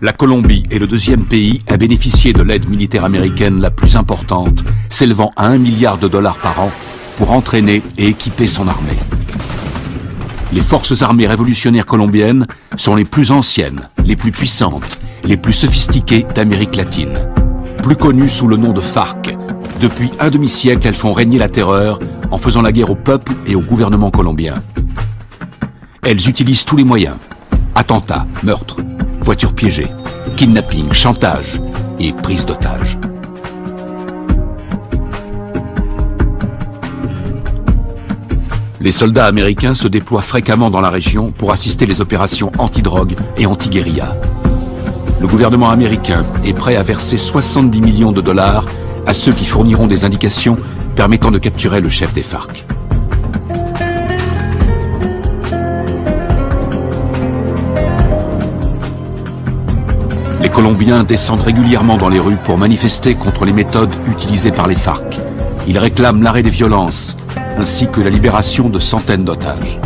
La Colombie est le deuxième pays à bénéficier de l'aide militaire américaine la plus importante, s'élevant à 1 milliard de dollars par an pour entraîner et équiper son armée. Les forces armées révolutionnaires colombiennes sont les plus anciennes, les plus puissantes, les plus sophistiquées d'Amérique latine. Plus connues sous le nom de FARC, depuis un demi-siècle, elles font régner la terreur en faisant la guerre au peuple et au gouvernement colombien. Elles utilisent tous les moyens. Attentats, meurtres, voitures piégées, kidnapping, chantage et prise d'otages. Les soldats américains se déploient fréquemment dans la région pour assister les opérations anti-drogue et anti-guérilla. Le gouvernement américain est prêt à verser 70 millions de dollars à ceux qui fourniront des indications permettant de capturer le chef des FARC. Les Colombiens descendent régulièrement dans les rues pour manifester contre les méthodes utilisées par les FARC. Ils réclament l'arrêt des violences, ainsi que la libération de centaines d'otages.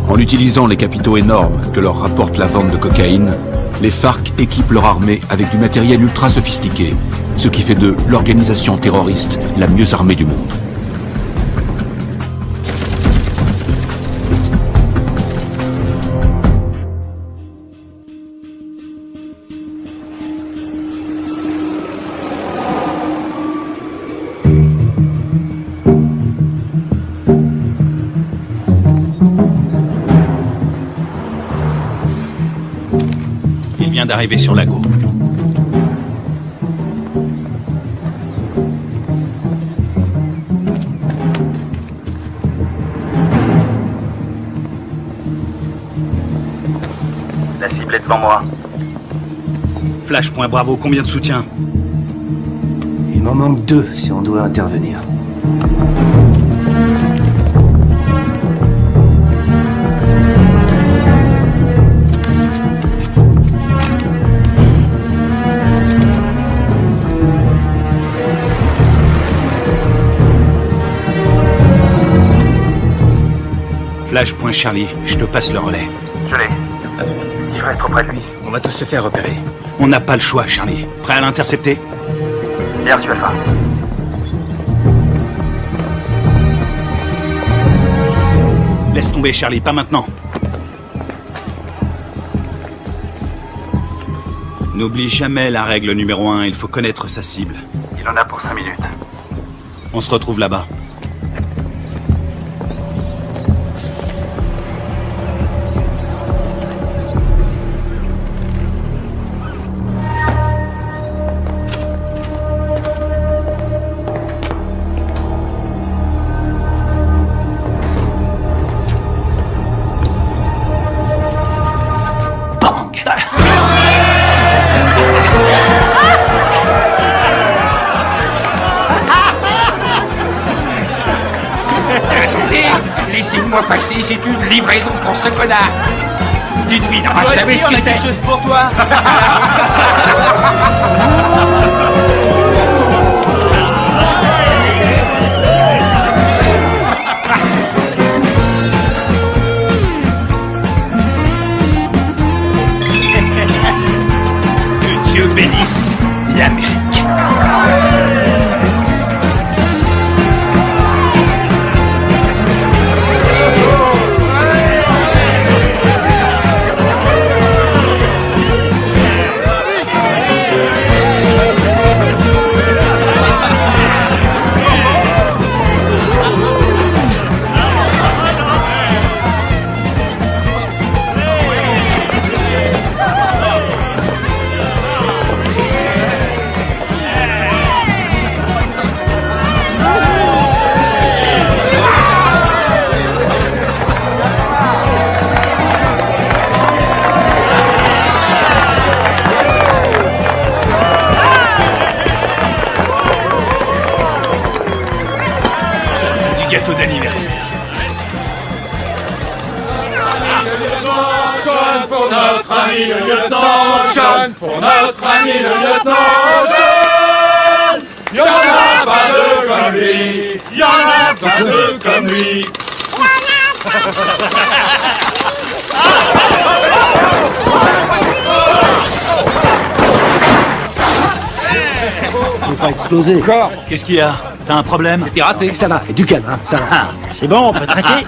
En utilisant les capitaux énormes que leur rapporte la vente de cocaïne, les FARC équipent leur armée avec du matériel ultra sophistiqué, ce qui fait d'eux l'organisation terroriste la mieux armée du monde. D'arriver sur Lago. La cible est devant moi. Flash, point Bravo, combien de soutien? Il m'en manque 2 si on doit intervenir. Flash, point Charlie, je te passe le relais. Je l'ai. Il faut être auprès de lui. On va tous se faire repérer. On n'a pas le choix, Charlie. Prêt à l'intercepter? Bien reçu, Alpha. Laisse tomber, Charlie, pas maintenant. N'oublie jamais la règle numéro 1, il faut connaître sa cible. Il en a pour 5 minutes. On se retrouve là-bas. Laissez-moi passer, c'est une livraison pour ce connard. Tu ne devineras jamais ce que c'est. Chose pour toi. Que Dieu bénisse l'Amérique. Gâteau d'anniversaire. Jeune pour notre ami le lieutenant, jeune pour notre ami le lieutenant, jeune. Y'en a pas deux comme lui, y'en a pas deux comme lui. Il n'est pas explosé. Encore? Qu'est-ce qu'il y a? T'as un problème? C'était raté. Ça va, et du calme, hein, ça va. Ah, c'est bon, on peut traquer.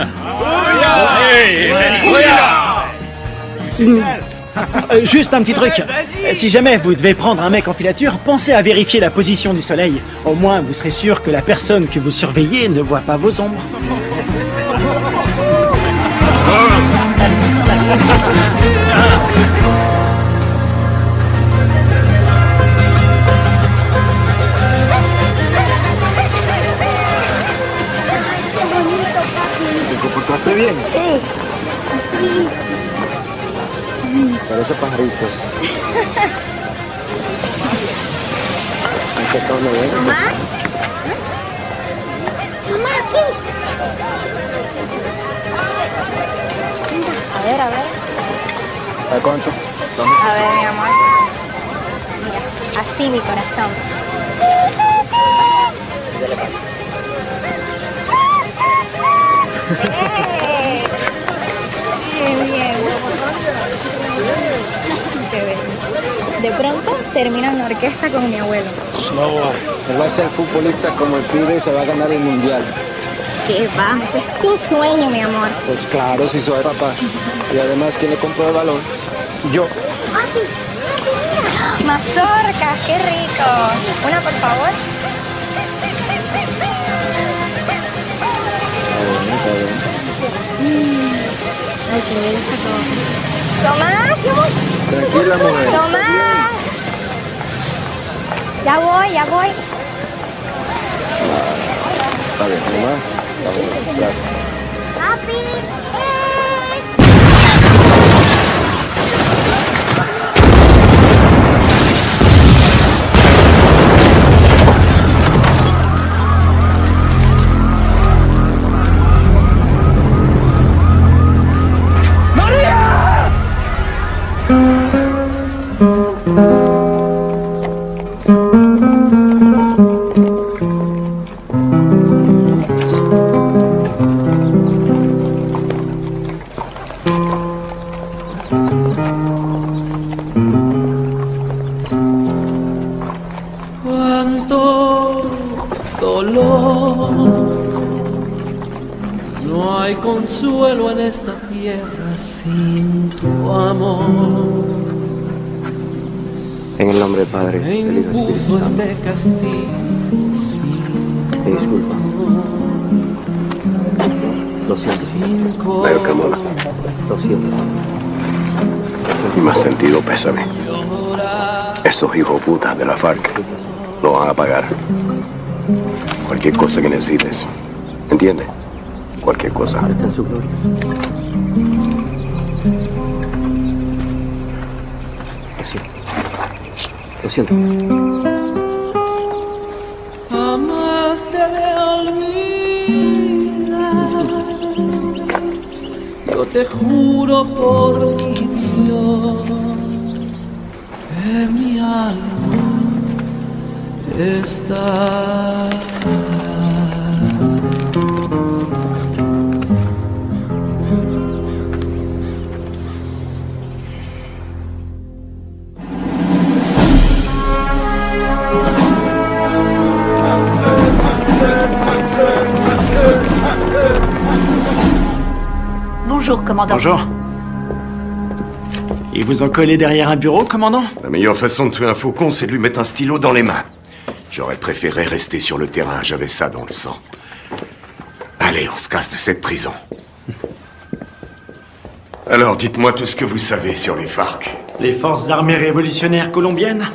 Juste un petit truc. Si jamais vous devez prendre un mec en filature, pensez à vérifier la position du soleil. Au moins, vous serez sûr que la personne que vous surveillez ne voit pas vos ombres. ¿Te comportaste bien? Sí. Parece pajaritos. ¿Qué tal, no? ¿Mamá? Mamá, aquí. A ver. ¿A cuánto? A ver, mi amor. Mira, así mi corazón. ¡Eh! Bien, bien. Qué bello. De pronto termino en la orquesta con mi abuelo. No, él va a ser futbolista como el pibe y se va a ganar el mundial. ¿Qué va? Ese es tu sueño, mi amor. Pues claro, si soy papá. Y además, ¿quién le compró el balón? Yo. Mazorcas, qué rico. Una, por favor. Está bien. Ay, qué bello está todo. ¡Tomás! Tranquila, mujer. ¡Tomás! Ya voy, ya voy. Está bien, mamá. Está bien, gracias. ¡Papi! Cuánto dolor, no hay consuelo en esta tierra sin tu amor. En el nombre del Padre, Me del Hijo y del impuso Espíritu Santo. este castigo sin Te disculpa. Lo siento. sin Veo que mola. Lo siento. Y más sentido pésame. Esos hijos putas de la FARC lo van a pagar. Cualquier cosa que necesites. ¿Entiendes? Cualquier cosa. Está en su gloria. Lo siento. jamás te de olvidar. Yo te juro por mi Dios que mi alma está. Bonjour, commandant. Bonjour. Ils vous ont collé derrière un bureau, commandant? La meilleure façon de tuer un faucon, c'est de lui mettre un stylo dans les mains. J'aurais préféré rester sur le terrain, j'avais ça dans le sang. Allez, on se casse de cette prison. Alors, dites-moi tout ce que vous savez sur les FARC. Les forces armées révolutionnaires colombiennes,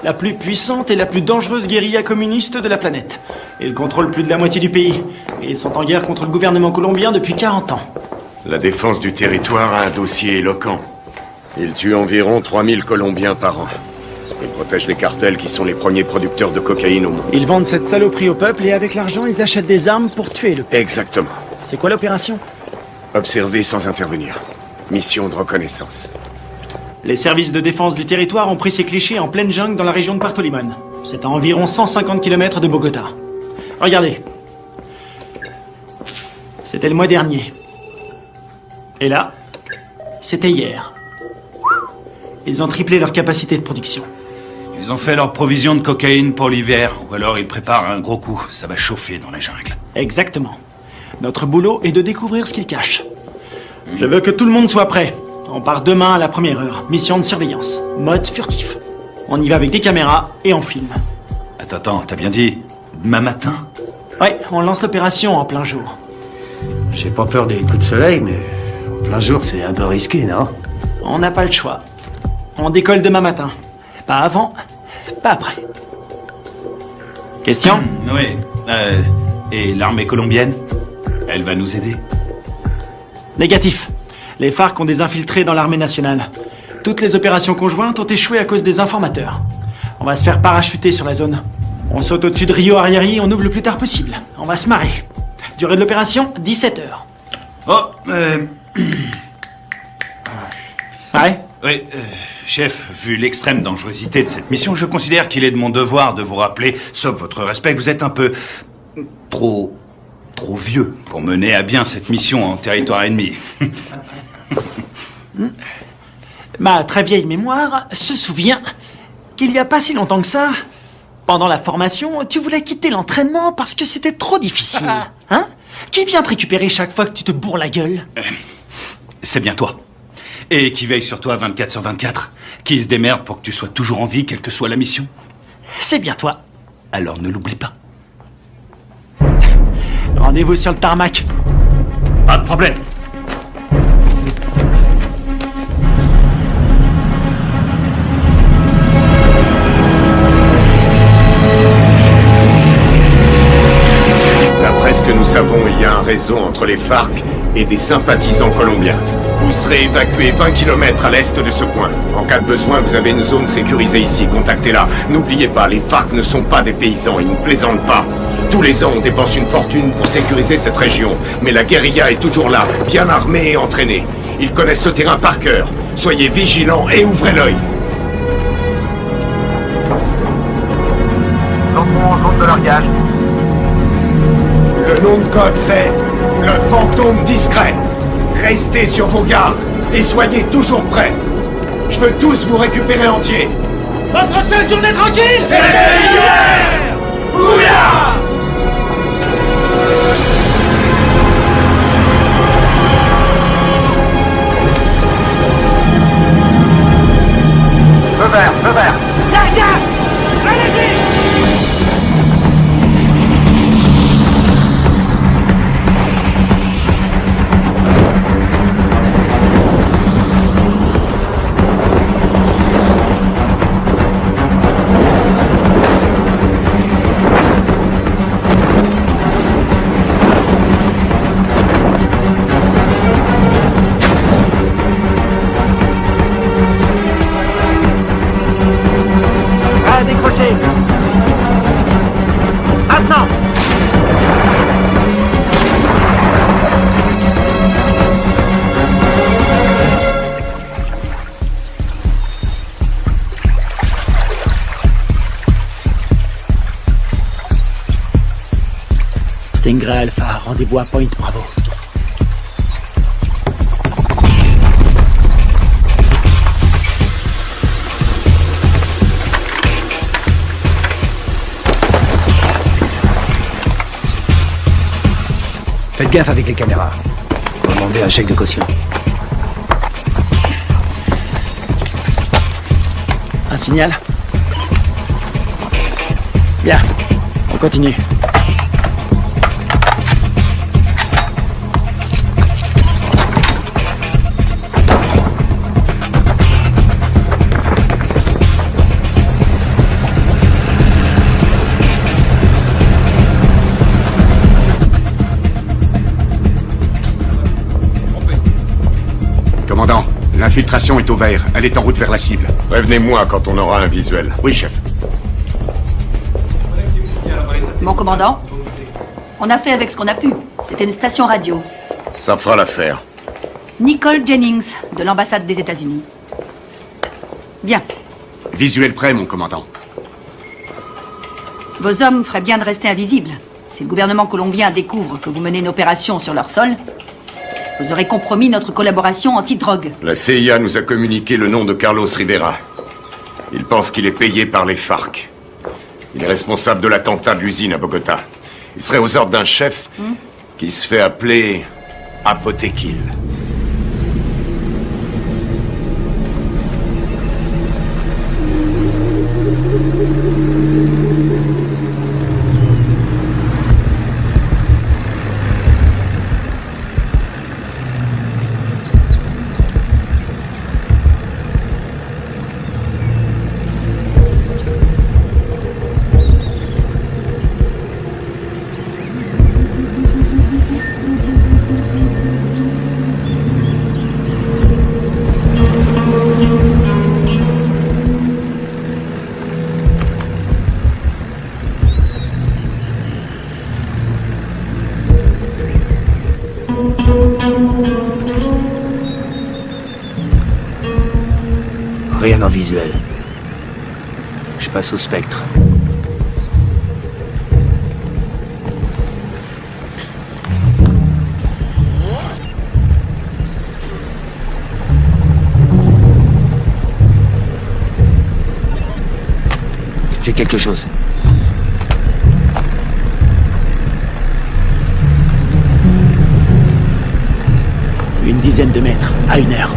la plus puissante et la plus dangereuse guérilla communiste de la planète. Ils contrôlent plus de la moitié du pays. Et ils sont en guerre contre le gouvernement colombien depuis 40 ans. La défense du territoire a un dossier éloquent. Ils tuent environ 3000 Colombiens par an. Ils protègent les cartels qui sont les premiers producteurs de cocaïne au monde. Ils vendent cette saloperie au peuple et avec l'argent, ils achètent des armes pour tuer le peuple. Exactement. C'est quoi l'opération? Observer sans intervenir. Mission de reconnaissance. Les services de défense du territoire ont pris ces clichés en pleine jungle dans la région de Puerto Limón. C'est à environ 150 km de Bogota. Regardez. C'était le mois dernier. Et là, c'était hier. Ils ont triplé leur capacité de production. Ils ont fait leur provision de cocaïne pour l'hiver, ou alors ils préparent un gros coup. Ça va chauffer dans la jungle. Exactement. Notre boulot est de découvrir ce qu'ils cachent. Je veux que tout le monde soit prêt. On part demain à la première heure. Mission de surveillance. Mode furtif. On y va avec des caméras et on filme. Attends, t'as bien dit demain matin? Ouais, on lance l'opération en plein jour. J'ai pas peur des coups de soleil, mais en plein jour, c'est un peu risqué, non? On n'a pas le choix. On décolle demain matin. Pas avant, pas après. Question? Oui. Et l'armée colombienne? Elle va nous aider? Négatif. Les FARC ont des infiltrés dans l'armée nationale. Toutes les opérations conjointes ont échoué à cause des informateurs. On va se faire parachuter sur la zone. On saute au-dessus de Rio Arrieri, on ouvre le plus tard possible. On va se marrer. Durée de l'opération, 17 heures. Oh, Ouais? Oui, chef, vu l'extrême dangerosité de cette mission, je considère qu'il est de mon devoir de vous rappeler, sauf votre respect, que vous êtes un peu trop vieux pour mener à bien cette mission en territoire ennemi. Ma très vieille mémoire se souvient qu'il n'y a pas si longtemps que ça, pendant la formation, tu voulais quitter l'entraînement parce que c'était trop difficile. Hein? Qui vient te récupérer chaque fois que tu te bourres la gueule? C'est bien toi. Et qui veille sur toi 24/24. Qui se démerde pour que tu sois toujours en vie, quelle que soit la mission. C'est bien toi. Alors ne l'oublie pas. Rendez-vous sur le tarmac. Pas de problème. D'après ce que nous savons, il y a un réseau entre les FARC et des sympathisants colombiens. Vous serez évacué 20 km à l'est de ce point. En cas de besoin, vous avez une zone sécurisée ici. Contactez-la. N'oubliez pas, les FARC ne sont pas des paysans. Ils ne plaisantent pas. Tous les ans, on dépense une fortune pour sécuriser cette région. Mais la guérilla est toujours là, bien armée et entraînée. Ils connaissent ce terrain par cœur. Soyez vigilants et ouvrez l'œil. Entrons en zone de largage. Le nom de code, c'est le fantôme discret. Restez sur vos gardes et soyez toujours prêts. Je veux tous vous récupérer entiers. Votre seule journée tranquille, C'était hier. Bouillard. Feu vert, feu vert. Largage! Allez-y! À décrocher. Maintenant. Stingray Alpha, rendez-vous à Point Bravo. Faites gaffe avec les caméras. Demandez un chèque de caution. Un signal? Bien, on continue. Commandant, l'infiltration est au vert. Elle est en route vers la cible. Prévenez-moi quand on aura un visuel. Oui, chef. Mon commandant, on a fait avec ce qu'on a pu. C'était une station radio. Ça fera l'affaire. Nicole Jennings, de l'ambassade des États-Unis. Bien. Visuel prêt, mon commandant. Vos hommes feraient bien de rester invisibles. Si le gouvernement colombien découvre que vous menez une opération sur leur sol, Vous aurez compromis notre collaboration anti-drogue. La CIA nous a communiqué le nom de Carlos Rivera. Il pense qu'il est payé par les FARC. Il est responsable de l'attentat de l'usine à Bogota. Il serait aux ordres d'un chef qui se fait appeler Apotekil. Rien en visuel. Je passe au spectre. J'ai quelque chose. Une dizaine de mètres, à 1 heure.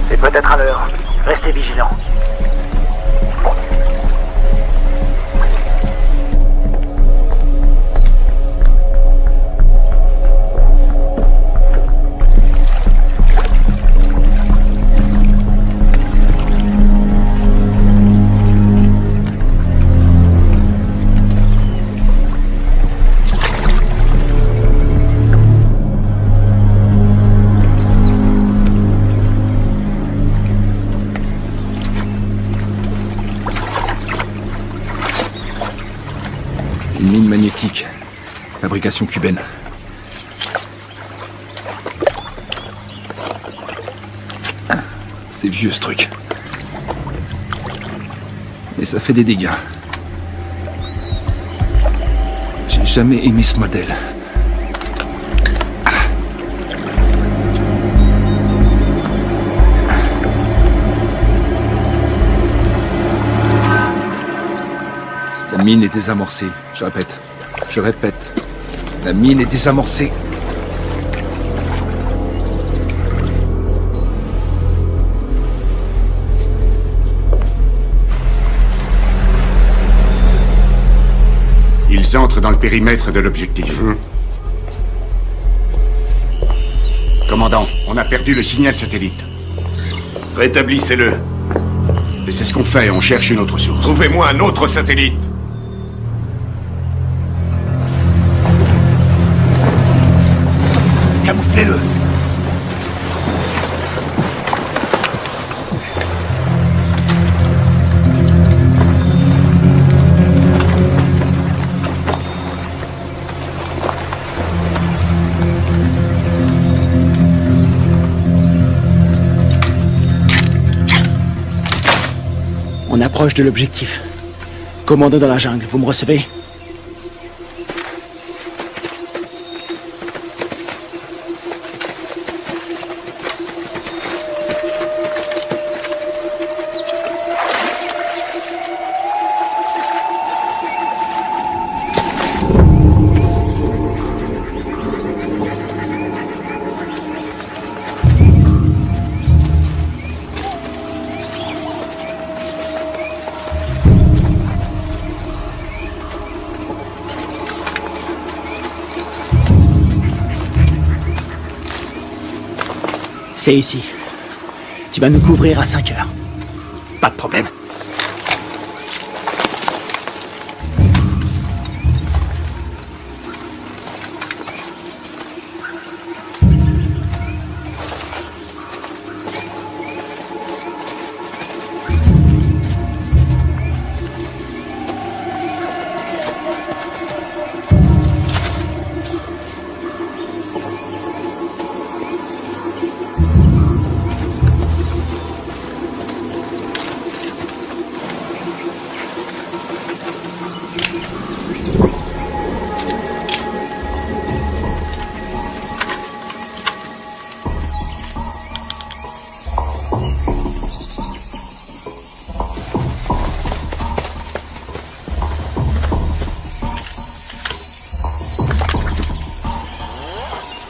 C'est peut-être à l'heure. Restez vigilants. Une mine magnétique. Fabrication cubaine. C'est vieux ce truc. Mais ça fait des dégâts. J'ai jamais aimé ce modèle. La mine est désamorcée. Je répète. La mine est désamorcée. Ils entrent dans le périmètre de l'objectif. Commandant, on a perdu le signal satellite. Rétablissez-le. Et c'est ce qu'on fait, on cherche une autre source. Trouvez-moi un autre satellite. Camouflez-le. On approche de l'objectif. Commando dans la jungle, vous me recevez? C'est ici. Tu vas nous couvrir à 5 heures. Pas de problème.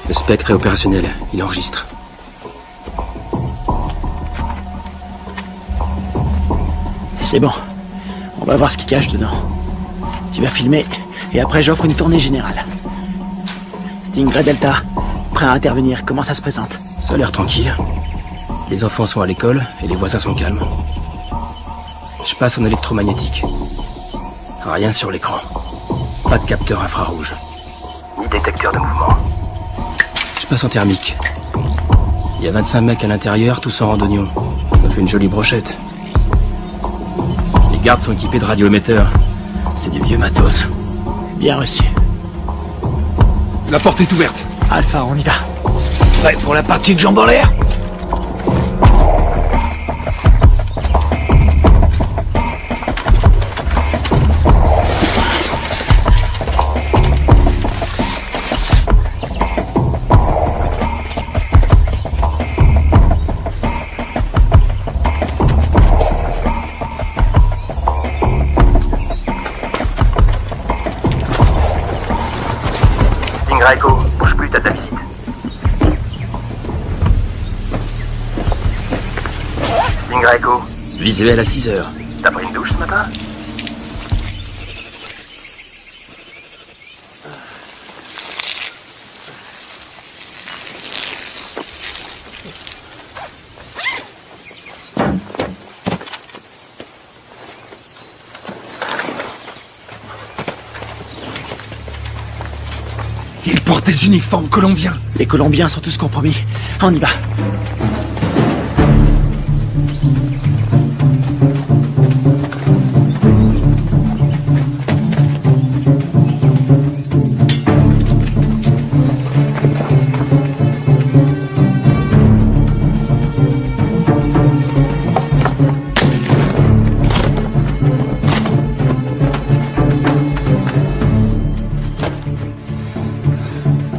Le spectre est opérationnel, il enregistre. C'est bon. On va voir ce qu'il cache dedans. Tu vas filmer, et après j'offre une tournée générale. Stingray Delta, prêt à intervenir, comment ça se présente? Ça a l'air tranquille. Les enfants sont à l'école, et les voisins sont calmes. Je passe en électromagnétique. Rien sur l'écran. Pas de capteur infrarouge. Ni détecteur de mouvement. Je passe en thermique. Il y a 25 mecs à l'intérieur, tous en randonnion. Ça fait une jolie brochette. Les gardes sont équipés de radioémetteurs. C'est du vieux matos. Bien reçu. La porte est ouverte. Alpha, on y va. Prêt pour la partie de jambes en l'air? Echo, bouge plus, t'as ta visite. Echo. Visuel à 6 heures. T'as pris une douche ce matin? Ils portent des uniformes colombiens. Les Colombiens sont tous compromis. On y va.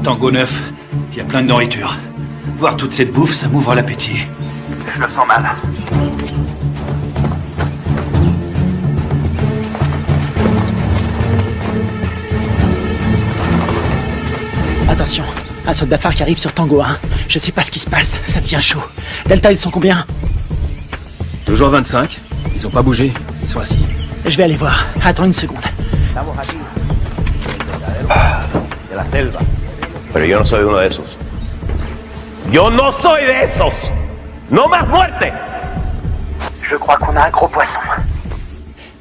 Tango 9, il y a plein de nourriture. Voir toute cette bouffe, ça m'ouvre l'appétit. Je me sens mal. Attention, un soldat phare qui arrive sur Tango 1. Je sais pas ce qui se passe, ça devient chaud. Delta, ils sont combien? Toujours 25. Ils ont pas bougé. Ils sont assis. Je vais aller voir. Attends une seconde. De la selva. Pero yo no soy uno de esos. Yo no soy de esos. No más muerte. Je crois qu'on a un gros poisson.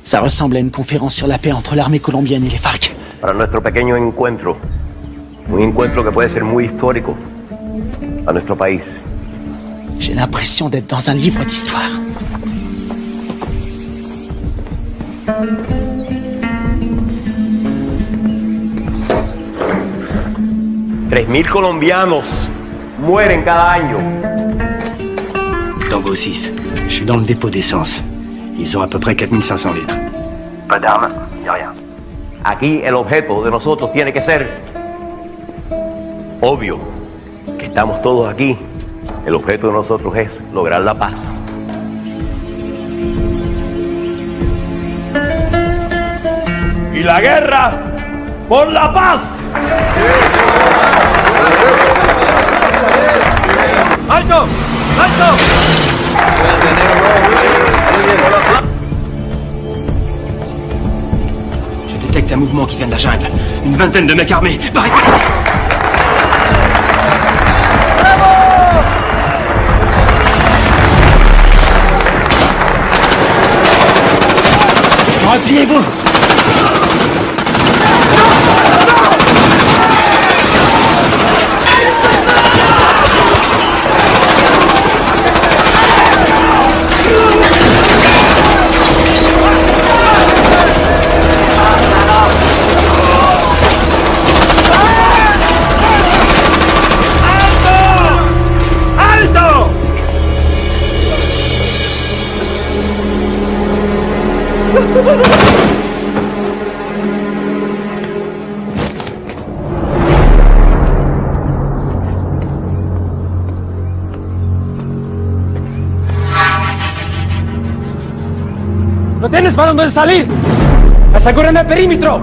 Ça ressemble à une conférence sur la paix entre l'armée colombienne et les FARC. Para nuestro pequeño encuentro. Un encuentro que puede ser muy histórico a nuestro país. J'ai l'impression d'être dans un livre d'histoire. $3,000 colombianos mueren cada año. Tango 6. Je suis dans le dépôt d'essence. Ils ont à peu près 4500 litres. Pas d'armes, y a rien. Aquí el objeto de nosotros tiene que ser obvio. Que estamos todos aquí. El objeto de nosotros es lograr la paz. Y la guerra por la paz. ¡Alto! ¡Alto! Je détecte un mouvement qui vient de la jungle. Une vingtaine de mecs armés. Barricade! Repliez-vous! ¡No tienes para dónde salir! ¡Aseguren el perímetro!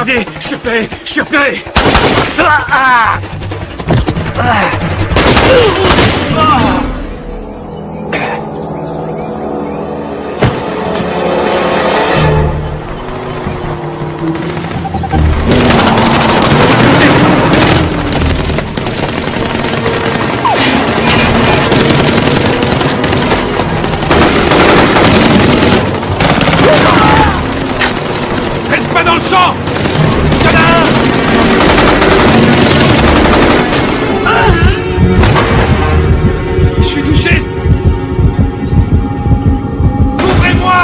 Regardez, je suis repéré. Reste pas dans le champ. Il y en a un. Je suis touché. Ouvrez-moi.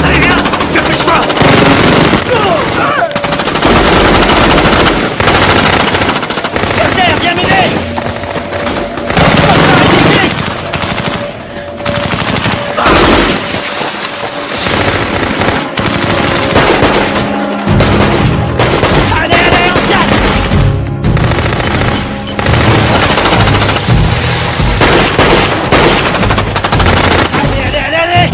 Allez, viens. Dépêche-toi. Terre, bien miné. Allez, allez, on casse. Allez, allez, allez, allez.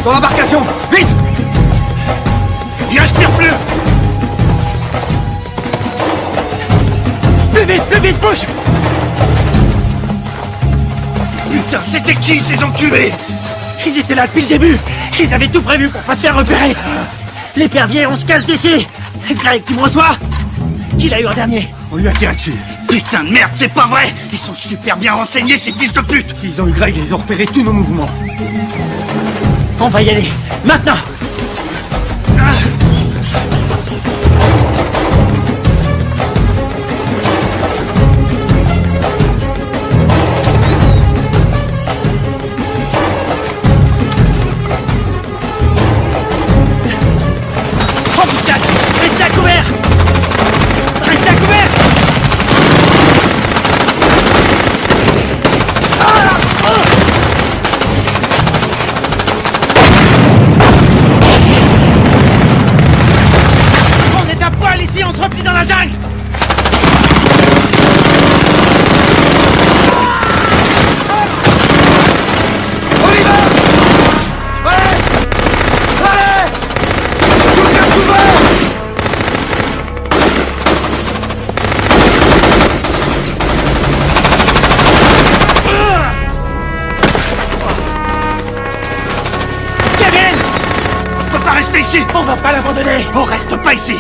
Dans l'embarcation. Vite. Il respire plus. Plus vite, bouge. Putain, c'était qui ces enculés? Ils étaient là depuis le début. Ils avaient tout prévu pour pas se faire repérer. L'épervier, on se casse d'ici. Greg, tu me reçois? Qui l'a eu en dernier? On lui a tiré dessus. Putain de merde, c'est pas vrai. Ils sont super bien renseignés, ces fils de pute. S'ils ont eu Greg, ils ont repéré tous nos mouvements. On va y aller, maintenant. Embuscade. Restez à couvert. Restez à couvert. On est à poil ici, on se replie dans la jungle. On y va. Allez. Allez. Tout à couvert. Kevin! On peut pas rester ici! On va pas l'abandonner! On reste pas ici!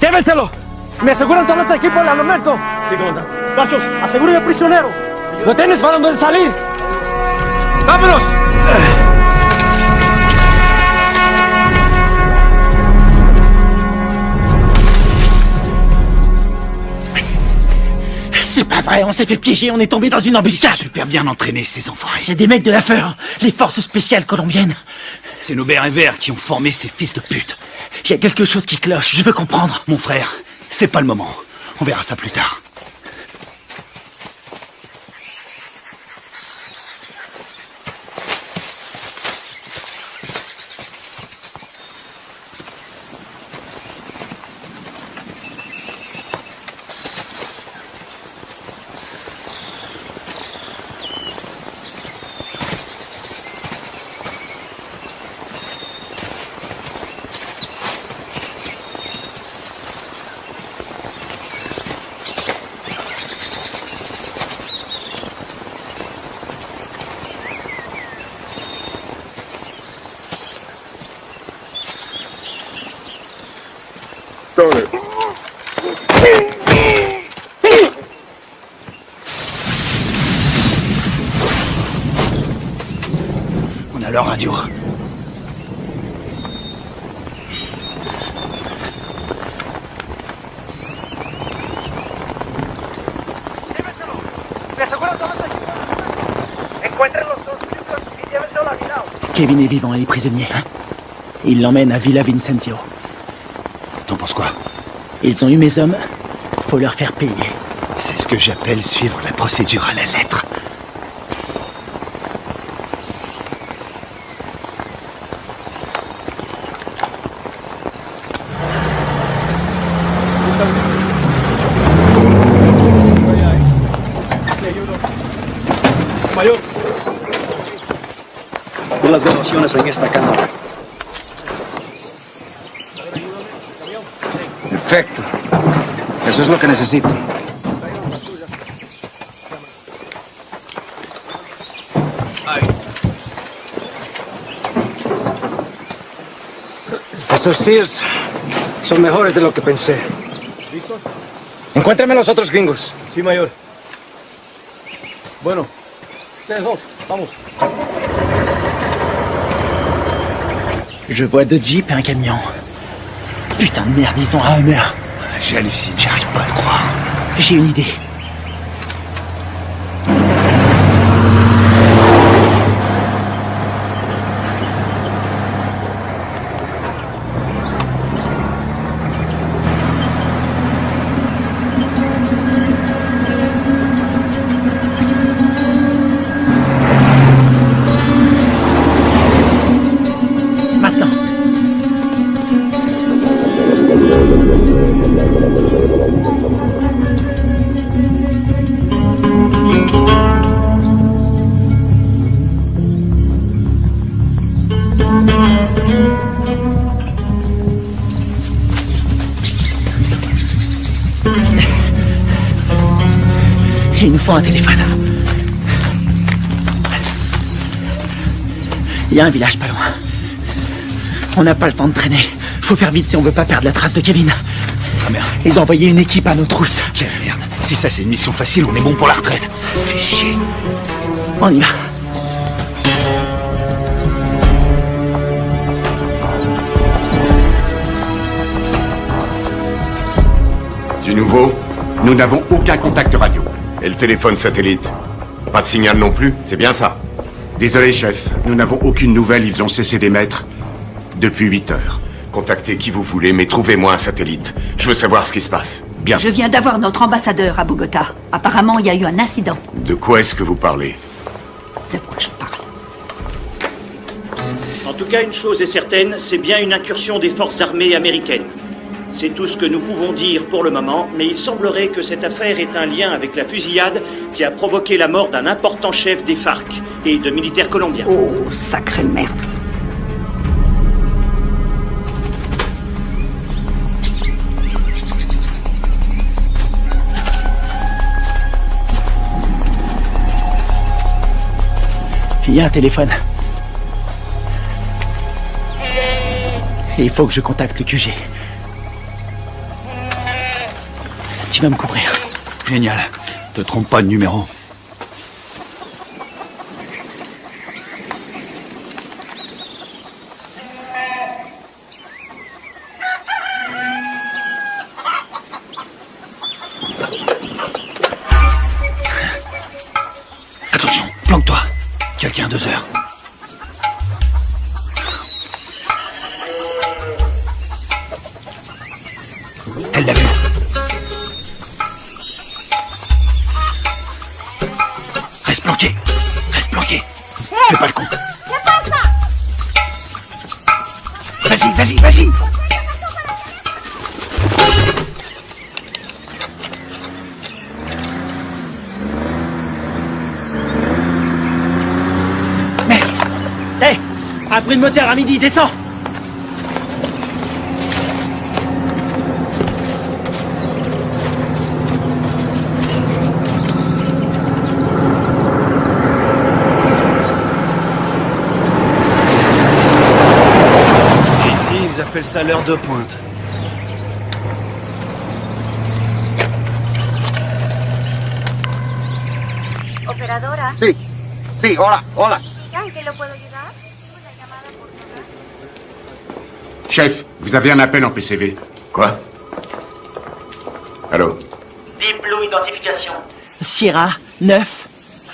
¡Llévenselo! ¿Me aseguran todo este equipo del armamento? Sí, comandante. Gachos, aseguren al prisionero. ¿Lo tienes para dónde salir? ¡Vámonos! C'est pas vrai, on s'est fait piéger, on est tombé dans une embuscade. Super bien entraînés, ces enfoirés. C'est des mecs de la FEUR, les forces spéciales colombiennes. C'est nos bérets verts qui ont formé ces fils de pute. Il y a quelque chose qui cloche, je veux comprendre. Mon frère, c'est pas le moment. On verra ça plus tard. On a leur radio. Me aseguran todos los equipos. Encuentren los dos chicos y llévense a Aguinaldo. Kevin est vivant et est prisonnier. Ils l'emmènent à Villa Vicencio. T'en penses quoi? Ils ont eu mes hommes. Faut leur faire payer. C'est ce que j'appelle suivre la procédure à la lettre. Mayor, ve las donaciones en esta cámara. Perfecto. Eso es lo que necesito. Esos Sears son mejores de lo que pensé. Encuéntrame a los otros gringos. Sí, mayor. Bueno, ustedes dos, vamos. Je vois deux jeeps et un camion. Putain de merde, ils ont un Hummer. J'hallucine, j'arrive pas à le croire. J'ai une idée. Il nous faut un téléphone. Il y a un village pas loin. On n'a pas le temps de traîner. Faut faire vite si on veut pas perdre la trace de Kevin. Très bien. Ils ont envoyé une équipe à nos trousses. Quelle merde. Si ça c'est une mission facile, on est bon pour la retraite. Fais chier. On y va. Du nouveau, nous n'avons aucun contact radio. Et le téléphone satellite? Pas de signal non plus, c'est bien ça? Désolé, chef. Nous n'avons aucune nouvelle. Ils ont cessé d'émettre depuis 8 heures. Contactez qui vous voulez, mais trouvez-moi un satellite. Je veux savoir ce qui se passe. Bien. Je viens d'avoir notre ambassadeur à Bogota. Apparemment, il y a eu un incident. De quoi est-ce que vous parlez? De quoi je parle? En tout cas, une chose est certaine, c'est bien une incursion des forces armées américaines. C'est tout ce que nous pouvons dire pour le moment, mais il semblerait que cette affaire ait un lien avec la fusillade qui a provoqué la mort d'un important chef des FARC et de militaires colombiens. Oh, sacrée merde. Il y a un téléphone. Et il faut que je contacte le QG. Tu vas me couvrir. Génial. Te trompe pas de numéro. Attention, planque-toi. Quelqu'un à 2 heures. Elle l'a vu. Reste planqué. Reste planqué. Fais pas le con. Vas-y, vas-y, vas-y. Merde. Hé, un bruit de moteur à midi, descends. Ils appellent ça l'heure de pointe. Operadora. Sí, sí, hola, hola. ¿En qué lo puedo ayudar? Chef, vous avez un appel en PCV. Quoi? Allô? Deep Blue Identification. Sierra, 9,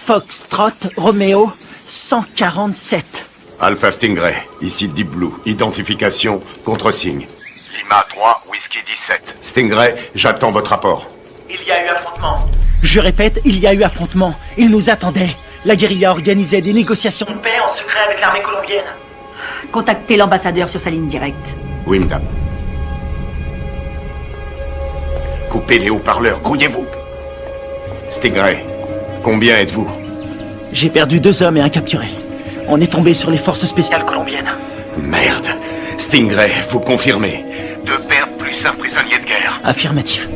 Foxtrot, Romeo, 147. Alpha Stingray, ici Deep Blue. Identification, contre-signe. Lima 3, Whisky 17. Stingray, j'attends votre rapport. Il y a eu affrontement. Je répète, il y a eu affrontement. Ils nous attendaient. La guérilla organisait des négociations de paix en secret avec l'armée colombienne. Contactez l'ambassadeur sur sa ligne directe. Oui, madame. Coupez les haut-parleurs, grouillez-vous. Stingray, combien êtes-vous? J'ai perdu 2 hommes et un capturé. On est tombé sur les forces spéciales colombiennes. Merde. Stingray, vous confirmez? 2 pertes plus un prisonnier de guerre. Affirmatif.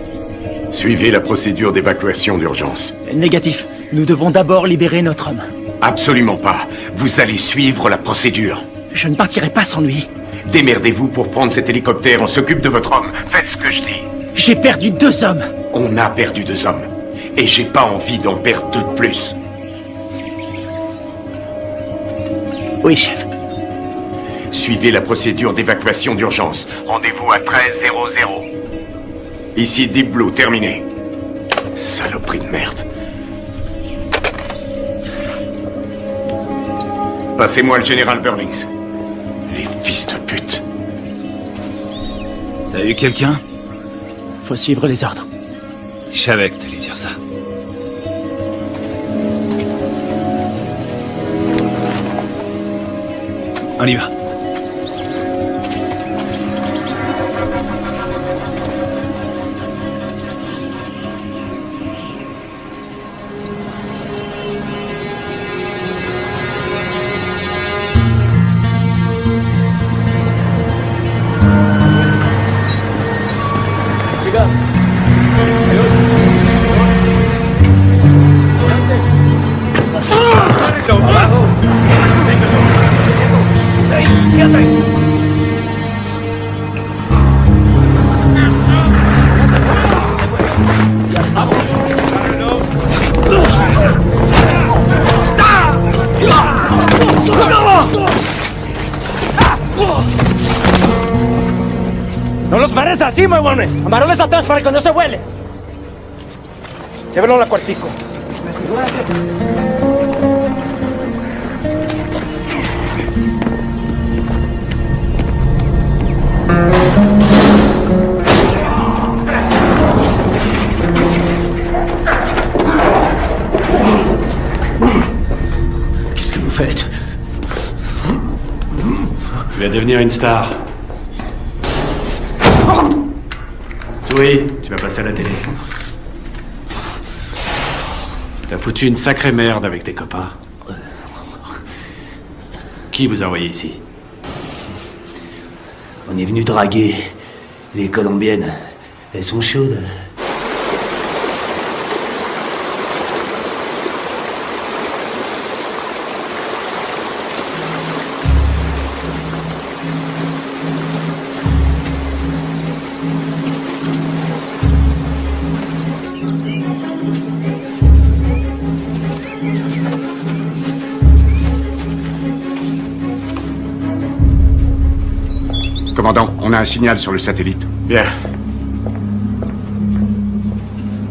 Suivez la procédure d'évacuation d'urgence. Négatif. Nous devons d'abord libérer notre homme. Absolument pas. Vous allez suivre la procédure. Je ne partirai pas sans lui. Démerdez-vous pour prendre cet hélicoptère. On s'occupe de votre homme. Faites ce que je dis. J'ai perdu 2 hommes. On a perdu 2 hommes. Et j'ai pas envie d'en perdre 2 de plus. Oui, chef. Suivez la procédure d'évacuation d'urgence. Rendez-vous à 13:00. Ici Deep Blue, terminé. Saloperie de merde. Passez-moi le général Burlings. Les fils de pute. T'as eu quelqu'un? Faut suivre les ordres. Je savais que t'allais dire ça. On y va. ¡No los pares así, huevones! ¡Amarones atrás para que no se vuele! Llévenlo a la cuartico. Qu'est-ce que vous faites? Tu vas devenir une star. Souris, tu vas passer à la télé. T'as foutu une sacrée merde avec tes copains. Qui vous a envoyé ici? On est venu draguer les Colombiennes. Elles sont chaudes. Commandant, on a un signal sur le satellite. Bien.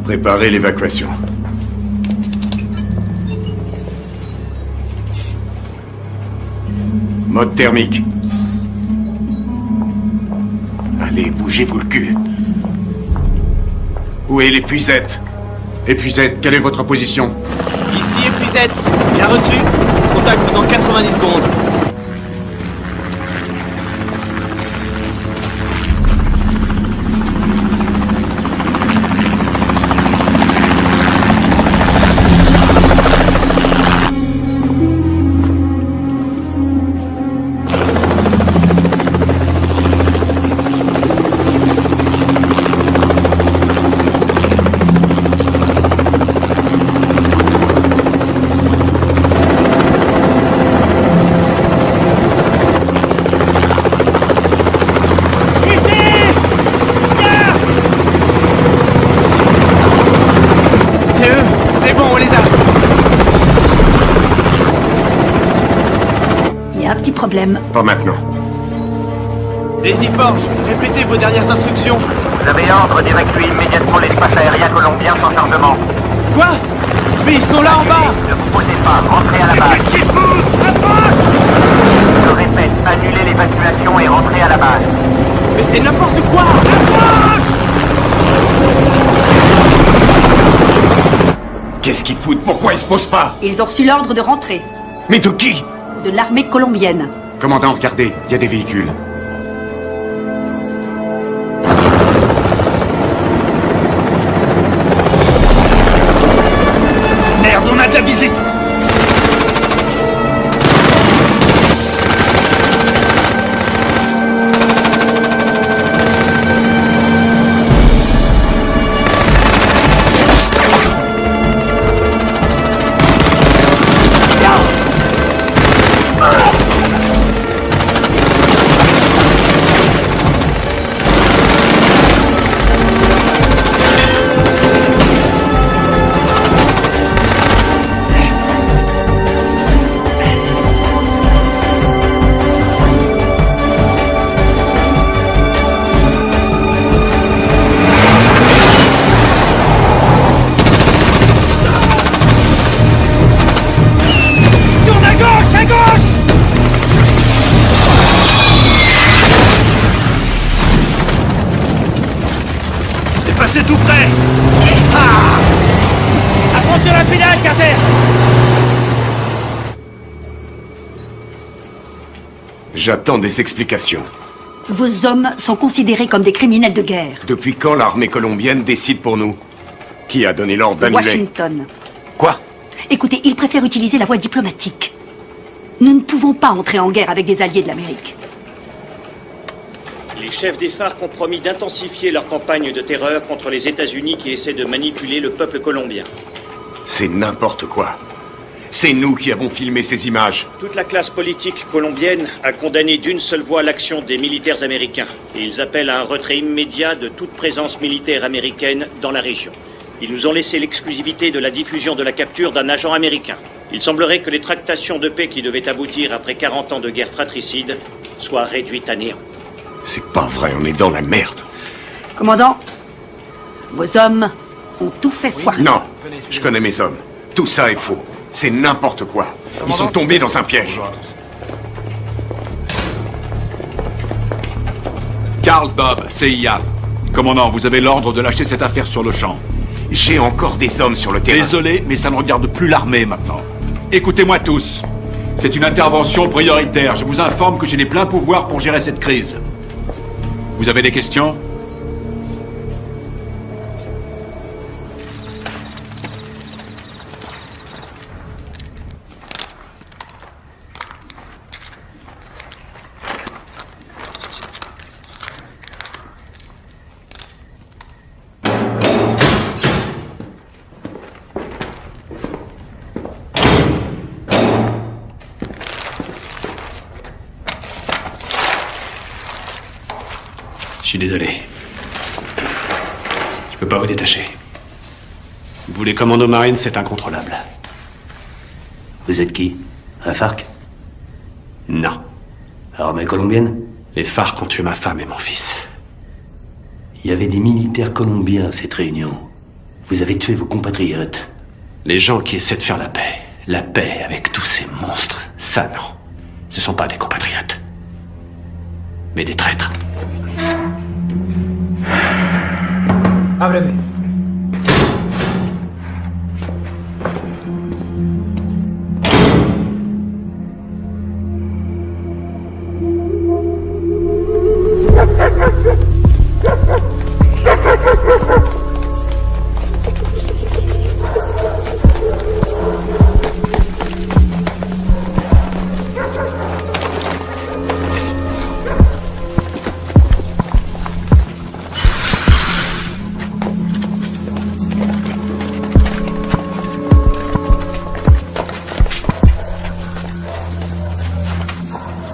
Préparez l'évacuation. Mode thermique. Allez, bougez-vous le cul. Où est l'épuisette? Épuisette, quelle est votre position? Ici épuisette. Bien reçu. Contact dans 90 secondes. Problème. Pas maintenant. Daisy Forge, répétez vos dernières instructions. Vous avez ordre d'évacuer immédiatement l'espace aérien colombien sans charbonnement. Quoi? Mais ils sont Qu'est-ce qu'ils foutent? Pourquoi ils se posent pas? Ils ont reçu l'ordre de rentrer. Mais de qui? De l'armée colombienne. Commandant, regardez, il y a des véhicules. Merde, on a de la visite! C'est tout près. Ah! Apprends sur la pédale, Carter. J'attends des explications. Vos hommes sont considérés comme des criminels de guerre. Depuis quand l'armée colombienne décide pour nous? Qui a donné l'ordre d'annuler? Washington. Quoi? Écoutez, ils préfèrent utiliser la voie diplomatique. Nous ne pouvons pas entrer en guerre avec des alliés de l'Amérique. Les chefs des FARC ont promis d'intensifier leur campagne de terreur contre les États-Unis qui essaient de manipuler le peuple colombien. C'est n'importe quoi. C'est nous qui avons filmé ces images. Toute la classe politique colombienne a condamné d'une seule voix l'action des militaires américains. Et ils appellent à un retrait immédiat de toute présence militaire américaine dans la région. Ils nous ont laissé l'exclusivité de la diffusion de la capture d'un agent américain. Il semblerait que les tractations de paix qui devaient aboutir après 40 ans de guerre fratricide soient réduites à néant. C'est pas vrai, on est dans la merde. Commandant, vos hommes ont tout fait foirer. Non, je connais mes hommes. Tout ça est faux. C'est n'importe quoi. Ils sont tombés dans un piège. Karl Bob, CIA. Commandant, vous avez l'ordre de lâcher cette affaire sur le champ. J'ai encore des hommes sur le terrain. Désolé, mais ça ne regarde plus l'armée maintenant. Écoutez-moi tous. C'est une intervention prioritaire. Je vous informe que j'ai les pleins pouvoirs pour gérer cette crise. Vous avez des questions? Je suis désolé. Je peux pas vous détacher. Vous, les commandos marines, c'est incontrôlable. Vous êtes qui? Un FARC? Non. Armée colombienne? Les FARC ont tué ma femme et mon fils. Il y avait des militaires colombiens à cette réunion. Vous avez tué vos compatriotes. Les gens qui essaient de faire la paix avec tous ces monstres, ça non. Ce sont pas des compatriotes. Mais des traîtres. Ábreme.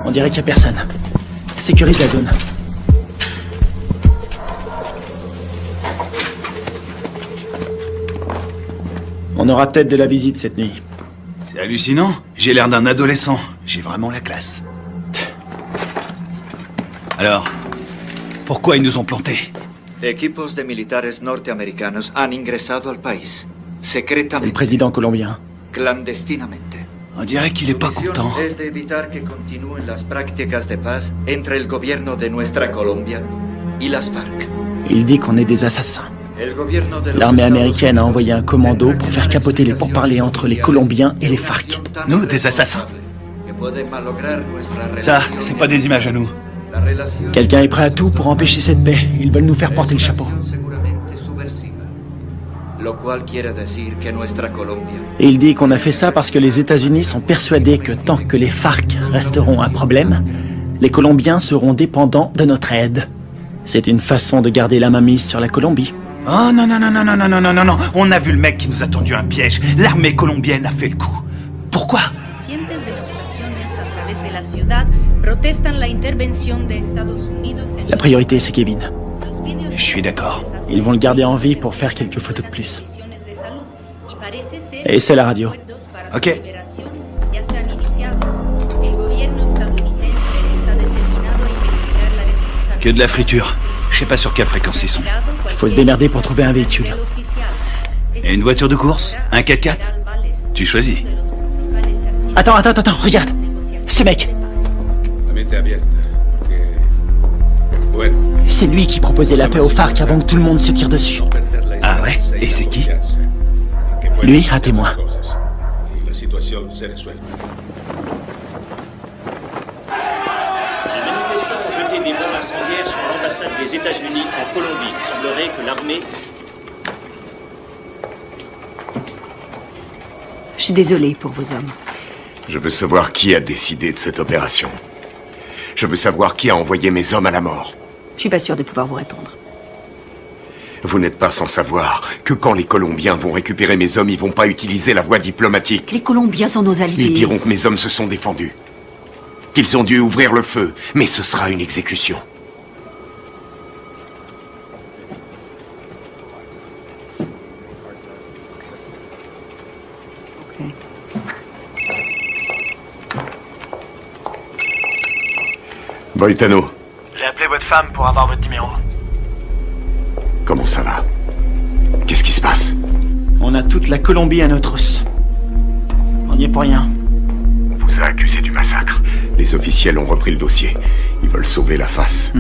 On dirait qu'il n'y a personne. Sécurise la zone. On aura peut-être de la visite cette nuit. C'est hallucinant. J'ai l'air d'un adolescent. J'ai vraiment la classe. Alors, pourquoi ils nous ont plantés? Equipos de militares norteamericanos han ingresado al país, secretamente. C'est le président colombien. Clandestinamente. On dirait qu'il est pas content. Su misión es de evitar que continúen las prácticas de paz entre el gobierno de nuestra Colombia y las FARC. Il dit qu'on est des assassins. L'armée américaine a envoyé un commando pour faire capoter les pourparlers entre les Colombiens et les FARC. Nous, des assassins? Ça, c'est pas des images à nous. Quelqu'un est prêt à tout pour empêcher cette paix. Ils veulent nous faire porter le chapeau. Et il dit qu'on a fait ça parce que les États-Unis sont persuadés que tant que les FARC resteront un problème, les Colombiens seront dépendants de notre aide. C'est une façon de garder la mainmise sur la Colombie. Oh non, non, non, non, non, non, non, non, non, non. On a vu le mec qui nous a tendu un piège. L'armée colombienne a fait le coup. Pourquoi? La priorité, c'est Kevin. Je suis d'accord. Ils vont le garder en vie pour faire quelques photos de plus. Et c'est la radio. Ok. Que de la friture. Je sais pas sur quelle fréquence ils sont. Il faut se démerder pour trouver un véhicule. Et une voiture de course? Un 4x4? Tu choisis. Attends, regarde. Ce mec. C'est lui qui proposait la paix aux FARC avant que tout le monde se tire dessus. Ah ouais? Et c'est qui? Lui, un témoin. Les manifestants ont jeté des bombes incendiaires sur l'ambassade des États-Unis en Colombie. Il semblerait que l'armée... Je suis désolée pour vos hommes. Je veux savoir qui a décidé de cette opération. Je veux savoir qui a envoyé mes hommes à la mort. Je suis pas sûre de pouvoir vous répondre. Vous n'êtes pas sans savoir que quand les Colombiens vont récupérer mes hommes, ils vont pas utiliser la voie diplomatique. Les Colombiens sont nos alliés. Ils diront que mes hommes se sont défendus. Qu'ils ont dû ouvrir le feu, mais ce sera une exécution. Boitano. J'ai appelé votre femme pour avoir votre numéro. Comment ça va? Qu'est-ce qui se passe? On a toute la Colombie à nos trousses. On n'y est pour rien. On vous a accusé du massacre. Les officiels ont repris le dossier. Ils veulent sauver la face.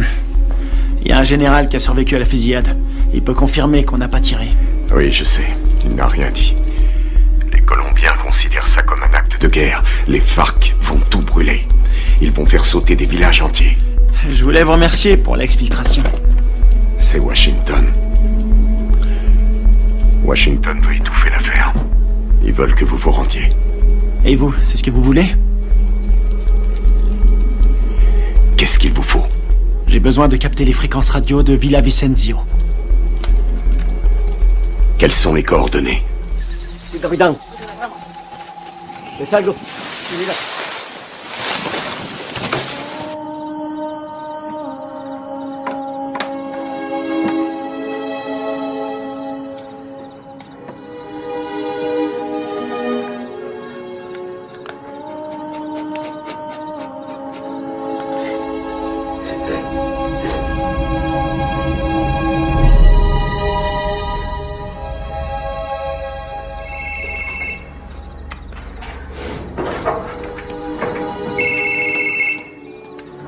Il y a un général qui a survécu à la fusillade. Il peut confirmer qu'on n'a pas tiré. Oui, je sais. Il n'a rien dit. Les Colombiens considèrent ça comme un acte de guerre. Les FARC vont tout brûler. Ils vont faire sauter des villages entiers. Je voulais vous remercier pour l'exfiltration. C'est Washington. Washington veut étouffer l'affaire. Ils veulent que vous vous rendiez. Et vous, c'est ce que vous voulez? Qu'est-ce qu'il vous faut? J'ai besoin de capter les fréquences radio de Villa Vicencio. Quelles sont les coordonnées? Sí, capitán. ¿Ves algo? Sí, mira.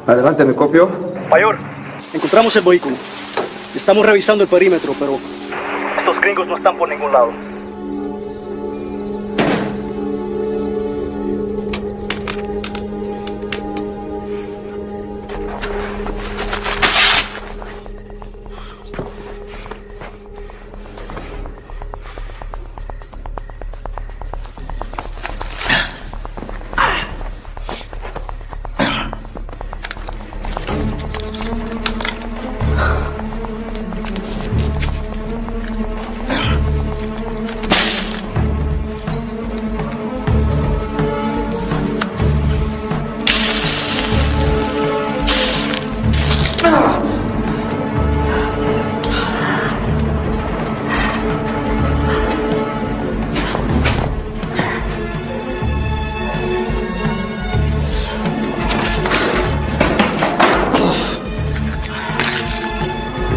Adelante, ¿me copio? Mayor, encontramos el vehículo. Estamos revisando el perímetro, pero estos gringos no están por ningún lado.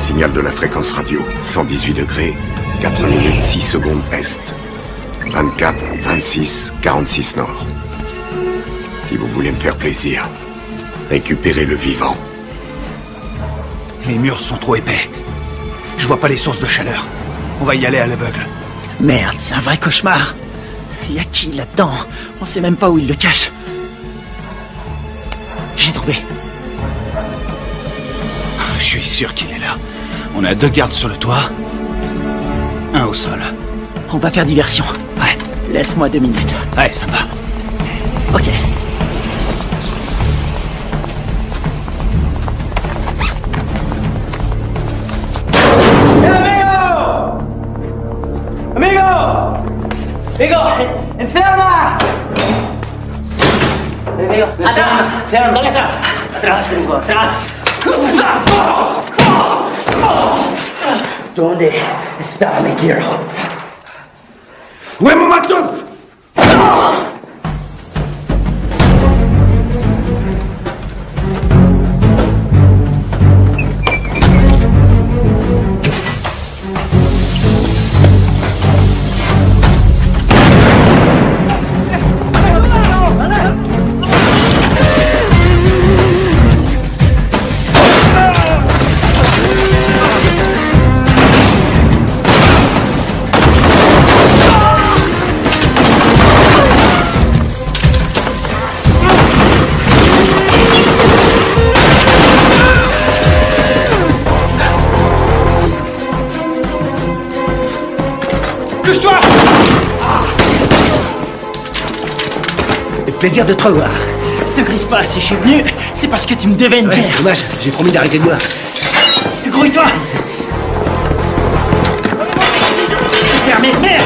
Signal de la fréquence radio, 118 degrés, 4 minutes 6 secondes est. 24, 26, 46 nord. Si vous voulez me faire plaisir, récupérez le vivant. Les murs sont trop épais. Je vois pas les sources de chaleur. On va y aller à l'aveugle. Merde, c'est un vrai cauchemar. Y a qui là-dedans? On sait même pas où il le cache. J'ai trouvé. Je suis sûr qu'il est là. On a 2 gardes sur le toit. 1 au sol. On va faire diversion. Ouais. Laisse-moi 2 minutes. Ouais, ça va. Ok. ¡Amigo! ¡Enferma! Amigo, atrás, dale atrás. Atrás, amigo, atrás. ¿Dónde está mi quiero? ¡Huevo matos! Plaisir de te revoir. Te grise pas, si je suis venu, c'est parce que tu me devais une pièce. C'est dommage, j'ai promis d'arrêter de boire. Grouille-toi. Fermé, merde.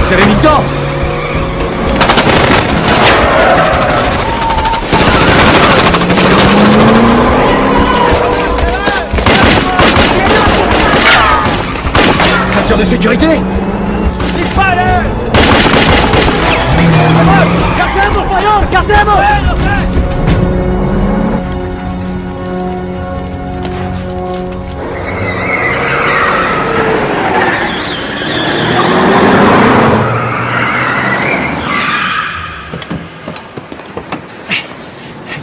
Vous avez mis le temps. Ceinture de sécurité. ¡Carcemos, señor! ¡Carcemos!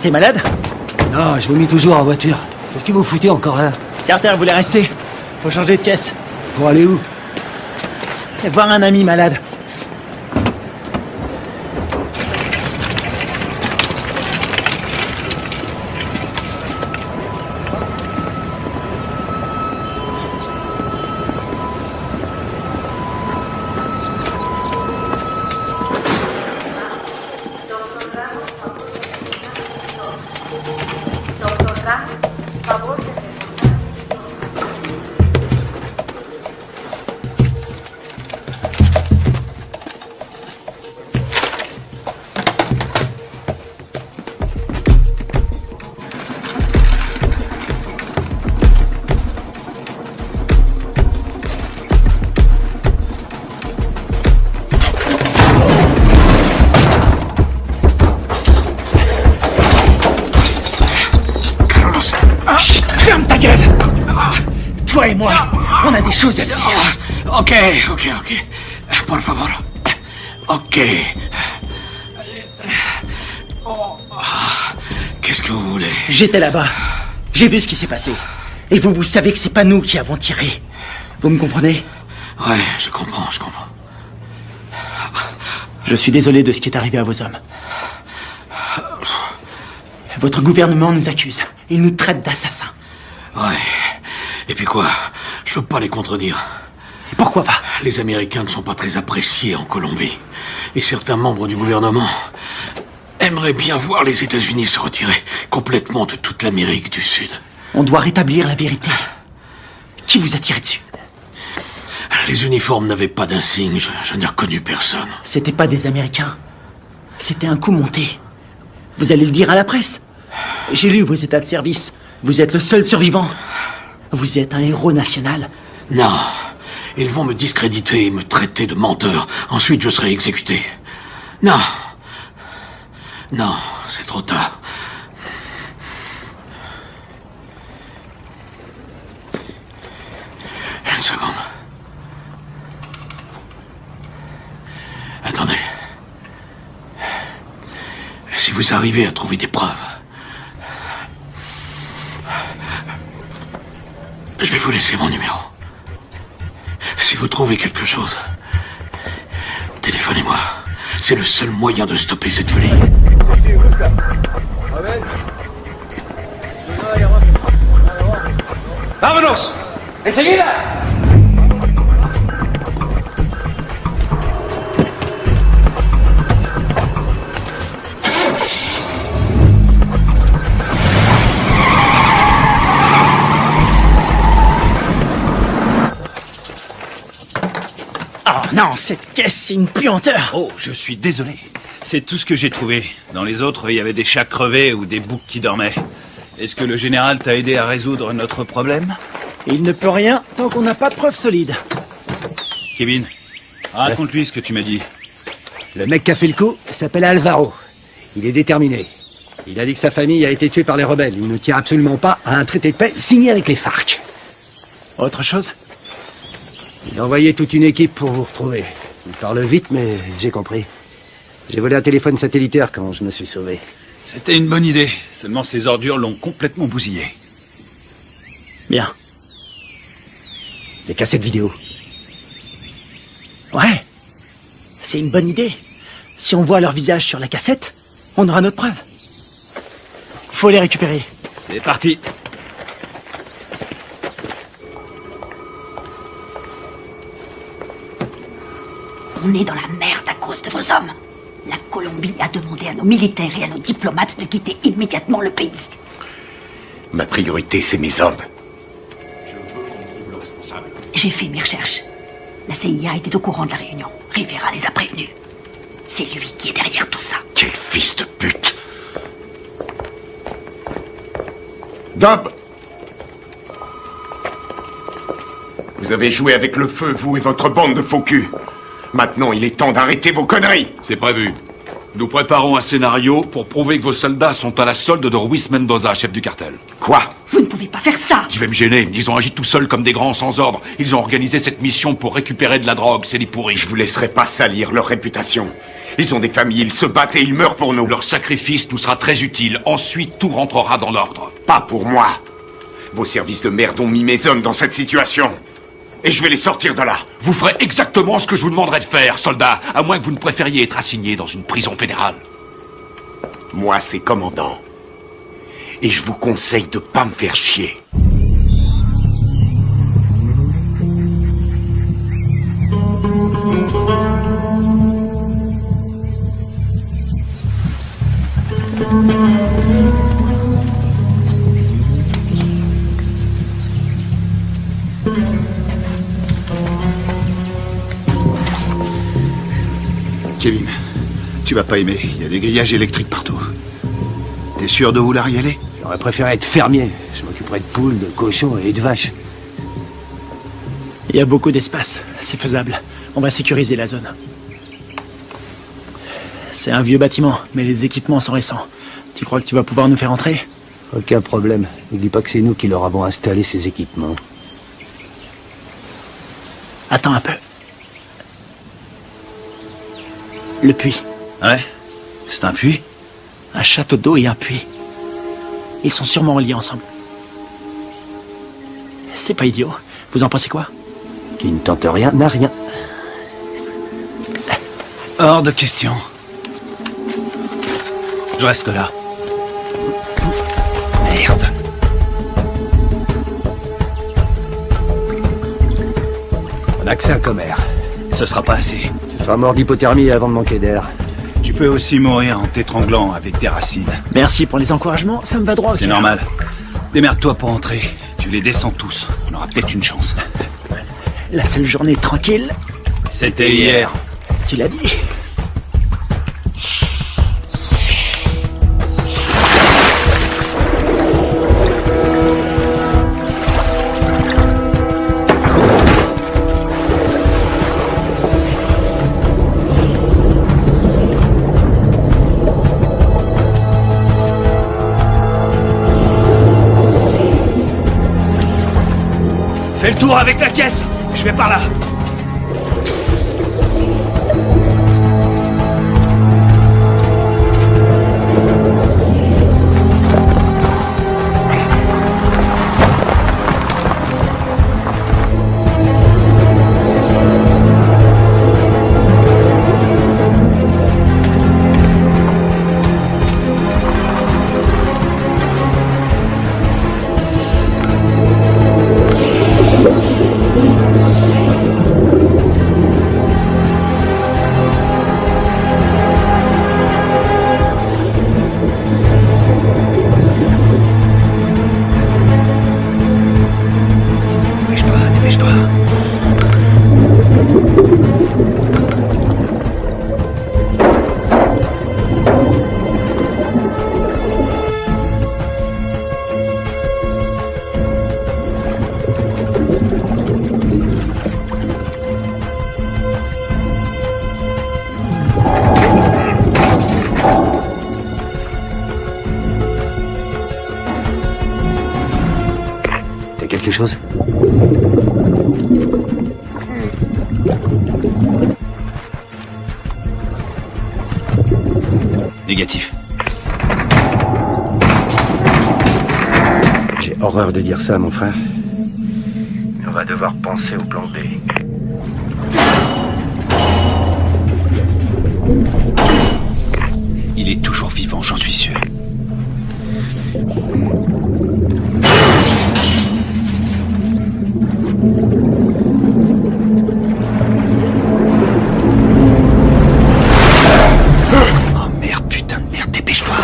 T'es malade? Non, je vomis toujours en voiture. Qu'est-ce que vous foutez encore là? Carter voulait rester. Faut changer de caisse. Pour aller où? Voir un ami malade. Ferme ta gueule! Toi et moi, on a des choses à se dire. Ok. Por favor. Ok. Qu'est-ce que vous voulez? J'étais là-bas. J'ai vu ce qui s'est passé. Et vous savez que c'est pas nous qui avons tiré. Vous me comprenez? Ouais, je comprends. Je suis désolé de ce qui est arrivé à vos hommes. Votre gouvernement nous accuse. Il nous traite d'assassins. Ouais. Et puis quoi? Je peux pas les contredire. Et pourquoi pas? Les Américains ne sont pas très appréciés en Colombie. Et certains membres du gouvernement aimerait bien voir les États-Unis se retirer complètement de toute l'Amérique du Sud. On doit rétablir la vérité. Qui vous a tiré dessus? Les uniformes n'avaient pas d'insigne, je n'ai reconnu personne. C'était pas des Américains. C'était un coup monté. Vous allez le dire à la presse. J'ai lu vos états de service. Vous êtes le seul survivant. Vous êtes un héros national. Non. Ils vont me discréditer et me traiter de menteur. Ensuite, je serai exécuté. Non. Non, c'est trop tard. Une seconde. Attendez. Si vous arrivez à trouver des preuves, je vais vous laisser mon numéro. Si vous trouvez quelque chose, téléphonez-moi. C'est le seul moyen de stopper cette folie. ¡Vámonos! ¡Enseguida! Oh non, cette caisse, c'est une puanteur. Oh, je suis désolé. C'est tout ce que j'ai trouvé. Dans les autres, il y avait des chats crevés ou des boucs qui dormaient. Est-ce que le général t'a aidé à résoudre notre problème? Il ne peut rien tant qu'on n'a pas de preuves solides. Kevin, raconte-lui ce que tu m'as dit. Le mec qui a fait le coup s'appelle Alvaro. Il est déterminé. Il a dit que sa famille a été tuée par les rebelles. Il ne tient absolument pas à un traité de paix signé avec les FARC. Autre chose? Il a envoyé toute une équipe pour vous retrouver. Il parle vite, mais j'ai compris. J'ai volé un téléphone satellitaire quand je me suis sauvé. C'était une bonne idée. Seulement ces ordures l'ont complètement bousillé. Bien. Des cassettes vidéo. Ouais. C'est une bonne idée. Si on voit leur visage sur la cassette, on aura notre preuve. Faut les récupérer. C'est parti. On est dans la merde à cause de vos hommes. La Colombie a demandé à nos militaires et à nos diplomates de quitter immédiatement le pays. Ma priorité, c'est mes hommes. J'ai fait mes recherches. La CIA était au courant de la réunion. Rivera les a prévenus. C'est lui qui est derrière tout ça. Quel fils de pute! Dub! Vous avez joué avec le feu, vous et votre bande de faux culs. Maintenant, il est temps d'arrêter vos conneries. C'est prévu. Nous préparons un scénario pour prouver que vos soldats sont à la solde de Ruiz Mendoza, chef du cartel. Quoi? Vous ne pouvez pas faire ça. Je vais me gêner. Ils ont agi tout seuls comme des grands sans ordre. Ils ont organisé cette mission pour récupérer de la drogue. C'est des pourris. Je vous laisserai pas salir leur réputation. Ils ont des familles, ils se battent et ils meurent pour nous. Leur sacrifice nous sera très utile. Ensuite, tout rentrera dans l'ordre. Pas pour moi. Vos services de merde ont mis mes hommes dans cette situation. Et je vais les sortir de là. Vous ferez exactement ce que je vous demanderai de faire, soldat, à moins que vous ne préfériez être assigné dans une prison fédérale. Moi, c'est commandant. Et je vous conseille de pas me faire chier. Kevin, tu vas pas aimer. Il y a des grillages électriques partout. T'es sûr de vouloir y aller? J'aurais préféré être fermier. Je m'occuperais de poules, de cochons et de vaches. Il y a beaucoup d'espace. C'est faisable. On va sécuriser la zone. C'est un vieux bâtiment, mais les équipements sont récents. Tu crois que tu vas pouvoir nous faire entrer? Aucun problème. N'oublie pas que c'est nous qui leur avons installé ces équipements. Attends un peu. Le puits. Ouais? C'est un puits? Un château d'eau et un puits. Ils sont sûrement liés ensemble. C'est pas idiot. Vous en pensez quoi? Qui ne tente rien n'a rien. Hors de question. Je reste là. Merde. On a que ça comme air. Ce sera pas assez. Tu seras mort d'hypothermie avant de manquer d'air. Tu peux aussi mourir en t'étranglant avec des racines. Merci pour les encouragements, ça me va droit au C'est cœur. normal. Démerde-toi pour entrer. Tu les descends tous. On aura peut-être une chance. La seule journée tranquille, C'était hier. tu l'as dit. Fais le tour avec la caisse. Je vais par là. T'as quelque chose? Négatif. J'ai horreur de dire ça, mon frère. On va devoir penser au plan B. Il est toujours vivant, j'en suis sûr. Oh merde, putain de merde, dépêche-toi.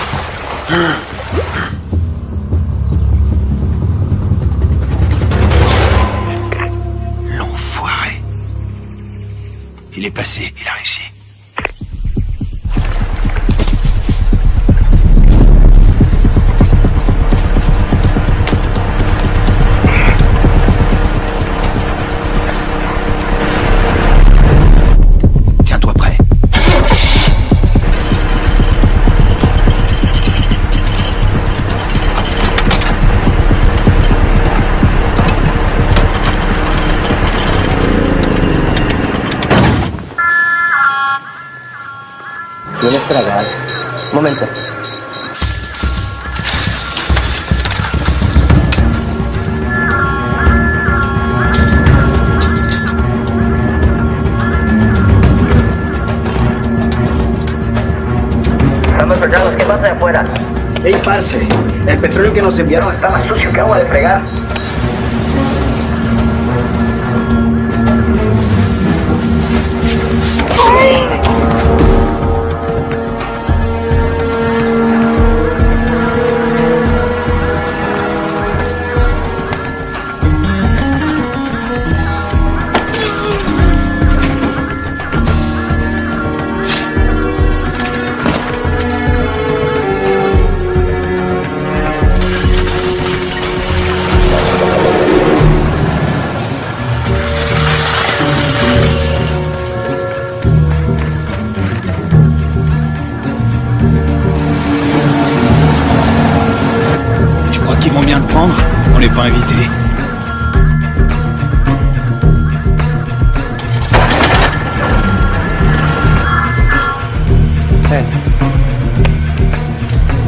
L'enfoiré. Il est passé, il a réussi. Tiens-toi prêt. Tienes tragar. Un momento. Estamos soldados, ¿qué pasa de afuera? Ey, parce, el petróleo que nos enviaron está más sucio que agua de fregar. Tu crois qu'ils vont bien le prendre? On n'est pas invités.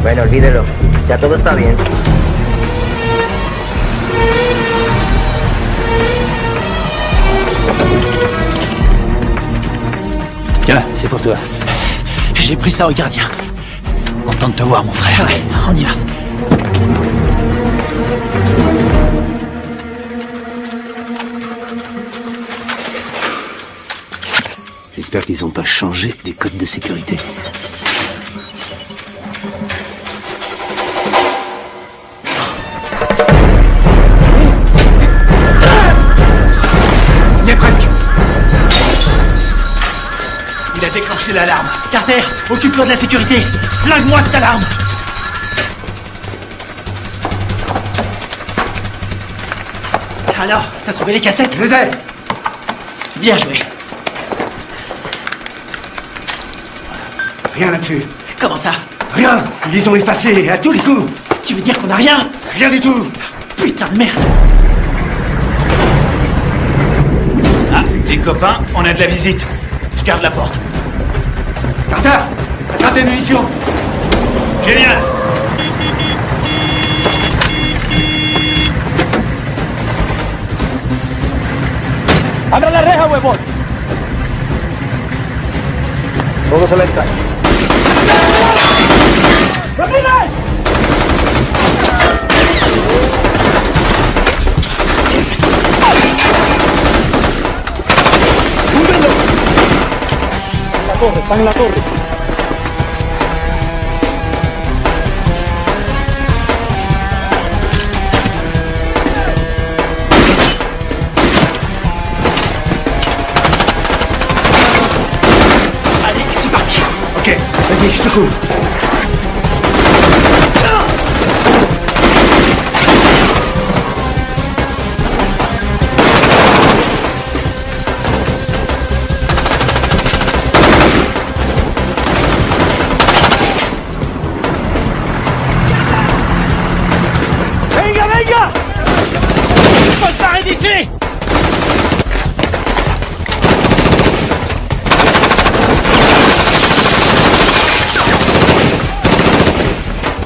Bueno, olvídelo. Ya todo está bien. Tiens, c'est pour toi. J'ai pris ça au gardien. Content de te voir, mon frère. Ouais, on y va. J'espère qu'ils n'ont pas changé des codes de sécurité. déclencher l'alarme. Carter, occupe-toi de la sécurité. Flingue-moi cette alarme. Alors, t'as trouvé les cassettes? Je les ai. Bien joué. Rien là-dessus. Comment ça? Rien. Ils les ont effacés à tous les coups. Tu veux dire qu'on a rien? Rien du tout. Putain de merde. Ah, les copains, on a de la visite. Je garde la porte. Carter, attrape des munitions. Génial. ¡Abra la reja, huevón! Todos a la entrada. La torre, están en la torre. Allez, c'est parti. Ok, vas-y, je te couvre. Venga, venga! Faut se barrer d'ici!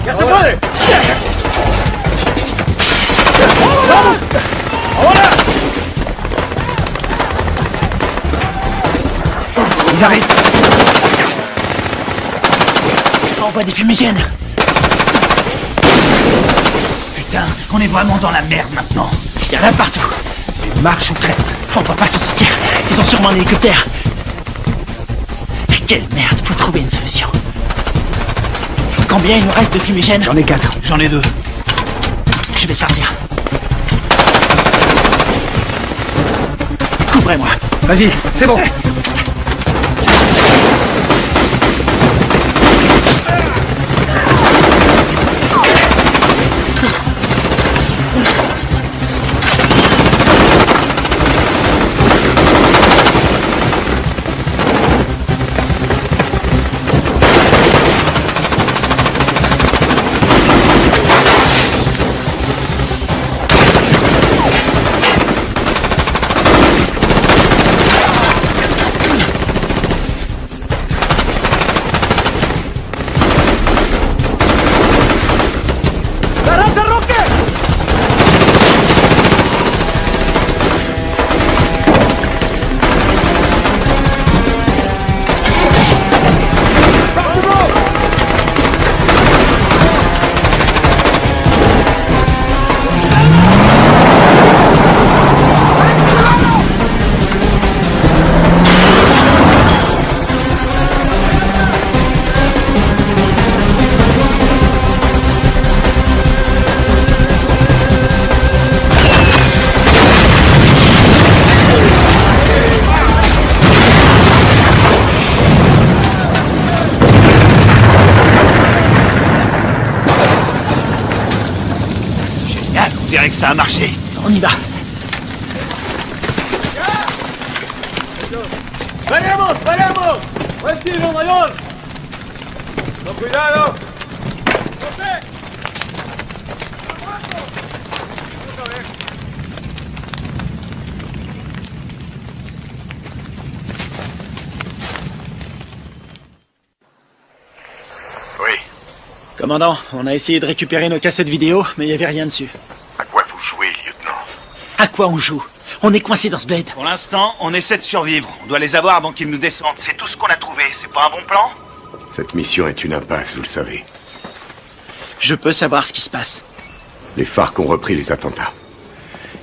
¡Ya se puede! ¡Vamos! ¡Ahora! Ils arrivent. Envoie des fumigènes. Putain, on est vraiment dans la merde maintenant. Il y en a partout. Mais marche ou crève. On va pas s'en sortir. Ils ont sûrement un hélicoptère. Quelle merde, faut trouver une solution. Combien il nous reste de fumigènes? J'en ai 4. J'en ai 2. Je vais sortir. Couvrez-moi. Vas-y, c'est bon. On dirait que ça a marché. On y va. ¡Venemos, venemos! ¡Buen tiro, mayor! ¡Con cuidado! Oui. Commandant, on a essayé de récupérer nos cassettes vidéo, mais il n'y avait rien dessus. À quoi vous jouez, lieutenant? À quoi on joue? On est coincé dans ce bled. Pour l'instant, on essaie de survivre. On doit les avoir avant qu'ils nous descendent. C'est tout ce qu'on a trouvé. C'est pas un bon plan? Cette mission est une impasse, vous le savez. Je peux savoir ce qui se passe. Les FARC ont repris les attentats.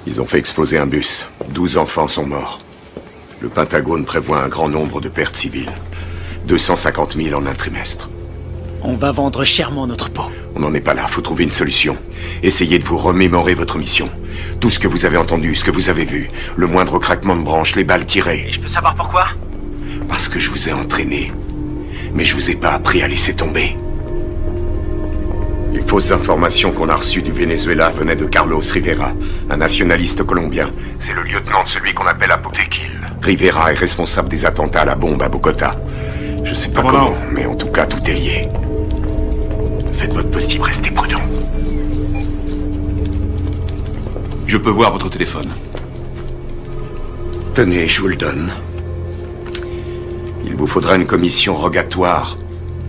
Ils ont fait exploser un bus. 12 enfants sont morts. Le Pentagone prévoit un grand nombre de pertes civiles. 250 000 en un trimestre. On va vendre chèrement notre peau. On n'en est pas là, faut trouver une solution. Essayez de vous remémorer votre mission. Tout ce que vous avez entendu, ce que vous avez vu. Le moindre craquement de branche, les balles tirées. Je peux savoir pourquoi? Parce que je vous ai entraîné. mais je vous ai pas appris à laisser tomber. Les fausses informations qu'on a reçues du Venezuela venaient de Carlos Rivera, un nationaliste colombien. C'est le lieutenant de celui qu'on appelle Apotequil. Rivera est responsable des attentats à la bombe à Bogota. Je sais pas comment, mais en tout cas, tout est lié. Faites votre possible, restez prudent. Je peux voir votre téléphone. Tenez, je vous le donne. Il vous faudra une commission rogatoire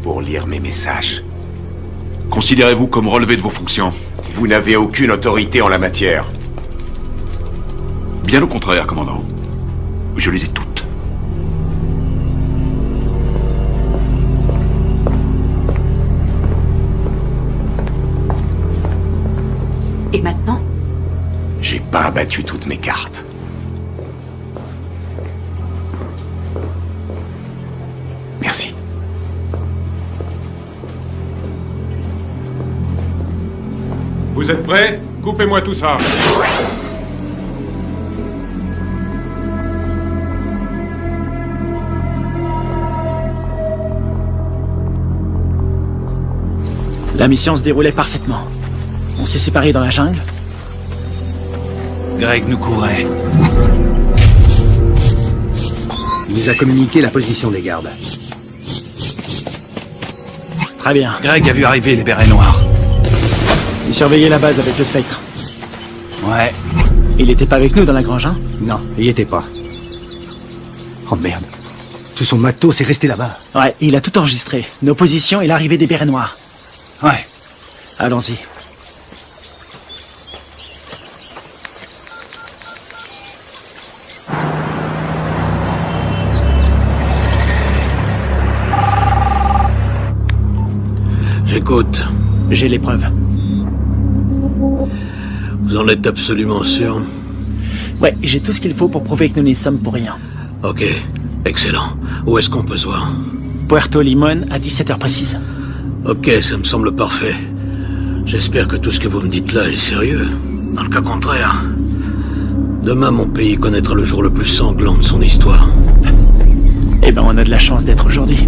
pour lire mes messages. Considérez-vous comme relevé de vos fonctions? Vous n'avez aucune autorité en la matière. Bien au contraire, commandant. Je les ai toutes. Et maintenant? J'ai pas abattu toutes mes cartes. Merci. Vous êtes prêts? Coupez-moi tout ça. La mission se déroulait parfaitement. On s'est séparés dans la jungle. Greg nous courait. Il nous a communiqué la position des gardes. Très bien. Greg a vu arriver les bérets noirs. Il surveillait la base avec le Spectre. Ouais. Il était pas avec nous dans la grange, hein? Non, il y était pas. Oh merde. Tout son matos est resté là-bas. Ouais, il a tout enregistré. Nos positions et l'arrivée des bérets noirs. Ouais. Allons-y. J'écoute. J'ai les preuves. Vous en êtes absolument sûr? Ouais, j'ai tout ce qu'il faut pour prouver que nous n'y sommes pour rien. Ok, excellent. Où est-ce qu'on peut se voir? Puerto Limón à 17h précise. Ok, ça me semble parfait. J'espère que tout ce que vous me dites là est sérieux. Dans le cas contraire, demain mon pays connaîtra le jour le plus sanglant de son histoire. Eh ben, on a de la chance d'être aujourd'hui.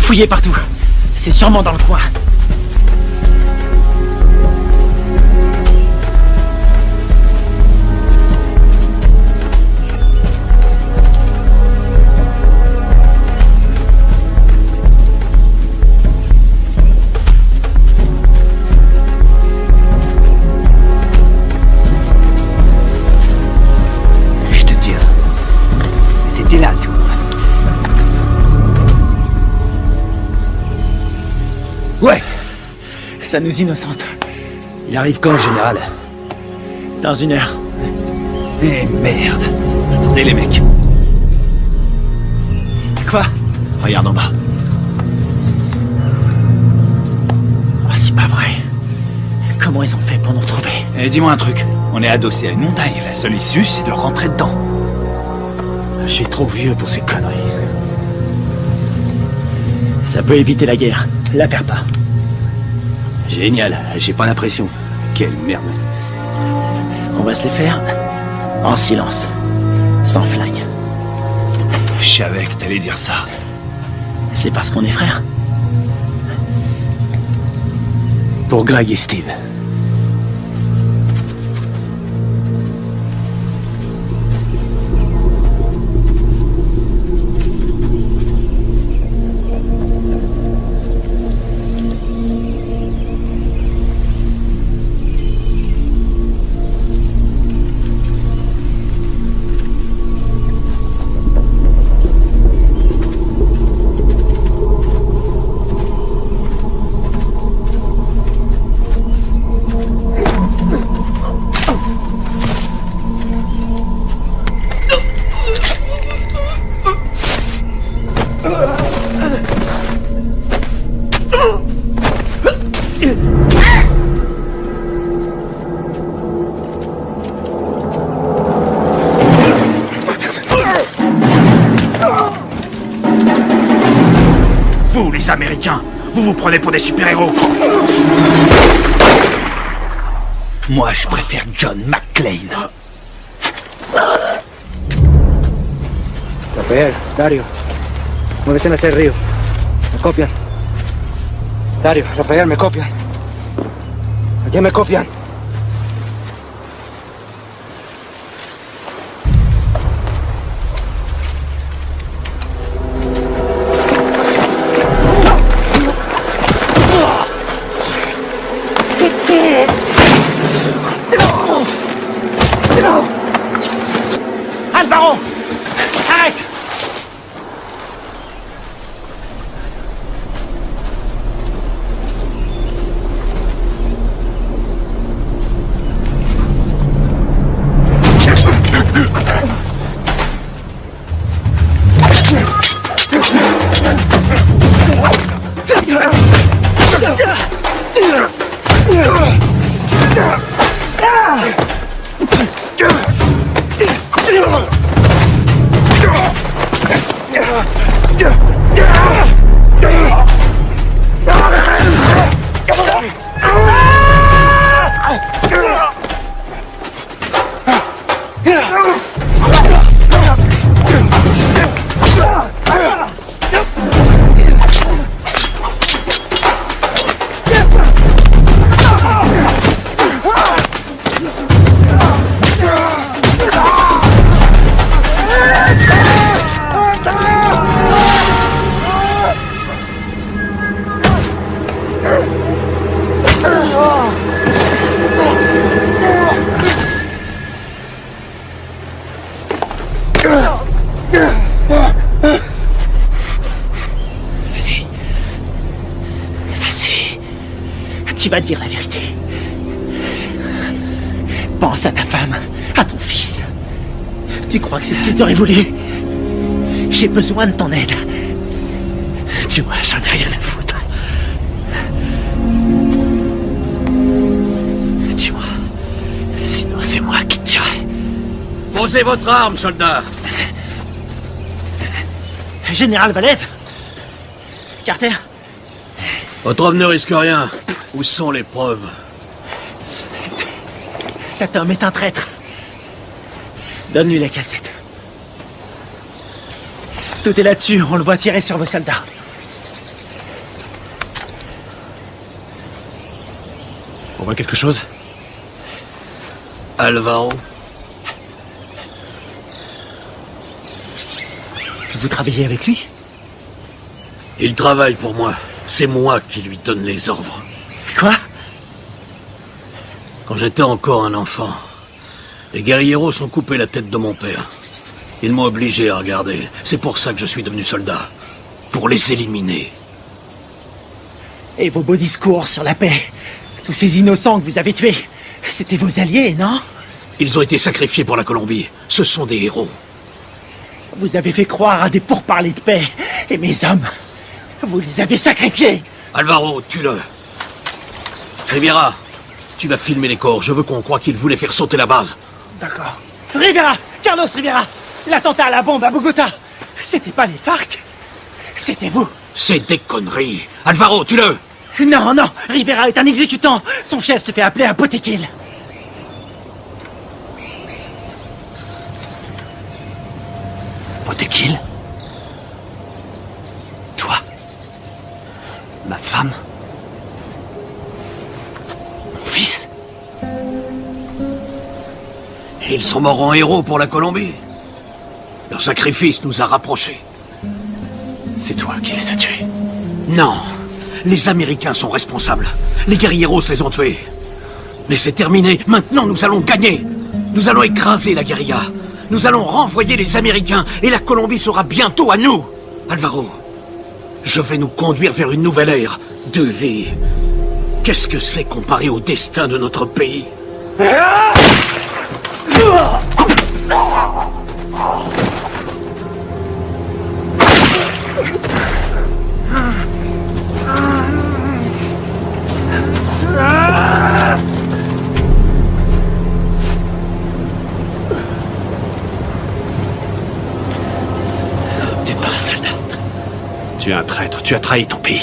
Fouillez partout. C'est sûrement dans le coin. Je te dis, t'étais là, toi. Ouais. Ça nous innocente. Il arrive quand, général? Dans 1 heure. Eh merde. Attendez les mecs. Quoi? Regarde en bas. Ah, c'est pas vrai. Comment ils ont fait pour nous retrouver? Eh, dis-moi un truc. On est adossé à une montagne. La seule issue, c'est de rentrer dedans. Je suis trop vieux pour ces conneries. Ça peut éviter la guerre. La perds pas. Génial, j'ai pas l'impression. Quelle merde. On va se les faire en silence. Sans flingue. Je savais que t'allais dire ça. C'est parce qu'on est frères. Pour Greg et Steve. les Américains. Vous vous prenez pour des super-héros. Moi, je préfère John McClane. Rafael, Dario, muévese hacia el río. Me copian. Dario, Rafael, me copian. Allá me copian. Alvaro! Arrête! Tu vas dire la vérité. Pense à ta femme, à ton fils. Tu crois que c'est ce qu'ils auraient voulu? J'ai besoin de ton aide. Tu vois, j'en ai rien à foutre. Tu vois, sinon c'est moi qui te tuerai. Posez votre arme, soldat. Général Valdez? Carter? Votre homme ne risque rien. Où sont les preuves? Cet homme est un traître. Donne-lui la cassette. Tout est là-dessus, on le voit tirer sur vos soldats. On voit quelque chose? Alvaro? Vous travaillez avec lui? Il travaille pour moi. C'est moi qui lui donne les ordres. Quoi? Quand j'étais encore un enfant, les guerrieros ont coupé la tête de mon père. Ils m'ont obligé à regarder. C'est pour ça que je suis devenu soldat. Pour les éliminer. Et vos beaux discours sur la paix? Tous ces innocents que vous avez tués, c'était vos alliés, non? Ils ont été sacrifiés pour la Colombie. Ce sont des héros. Vous avez fait croire à des pourparlers de paix. Et mes hommes, vous les avez sacrifiés. Alvaro, tue-le. Rivera, tu vas filmer les corps. Je veux qu'on croie qu'ils voulaient faire sauter la base. D'accord. Rivera! Carlos Rivera! L'attentat à la bombe à Bogota! C'était pas les FARC? C'était vous! C'est des conneries! Alvaro, tue-le! Non, non! Rivera est un exécutant! Son chef se fait appeler un Botequil! Botequil? Toi? Ma femme? Mon fils? Ils sont morts en héros pour la Colombie. Leur sacrifice nous a rapprochés. C'est toi qui les as tués? Non. Les Américains sont responsables. Les guerrieros les ont tués. Mais c'est terminé. Maintenant, nous allons gagner. Nous allons écraser la guérilla. Nous allons renvoyer les Américains et la Colombie sera bientôt à nous. Alvaro, je vais nous conduire vers une nouvelle ère de vie. Qu'est-ce que c'est comparé au destin de notre pays? T'es pas un soldat. Tu es un traître, tu as trahi ton pays.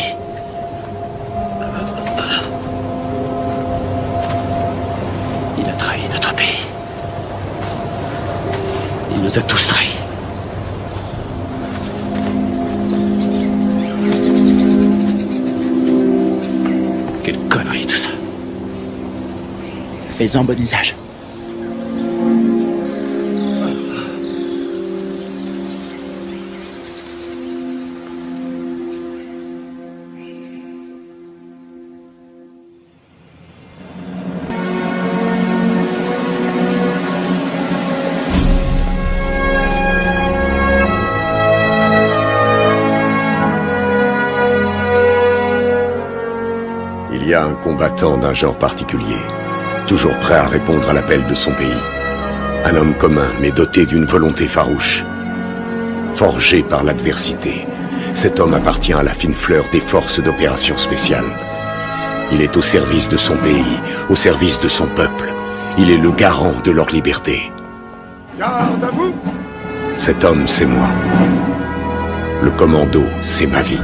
Il a trahi notre pays. Il nous a tous trahis. Quelle connerie tout ça. Fais-en bon usage. Il y a un combattant d'un genre particulier, toujours prêt à répondre à l'appel de son pays. Un homme commun, mais doté d'une volonté farouche. Forgé par l'adversité, cet homme appartient à la fine fleur des forces d'opération spéciales. Il est au service de son pays, au service de son peuple. Il est le garant de leur liberté. Garde à vous! Cet homme, c'est moi. Le commando, c'est ma vie.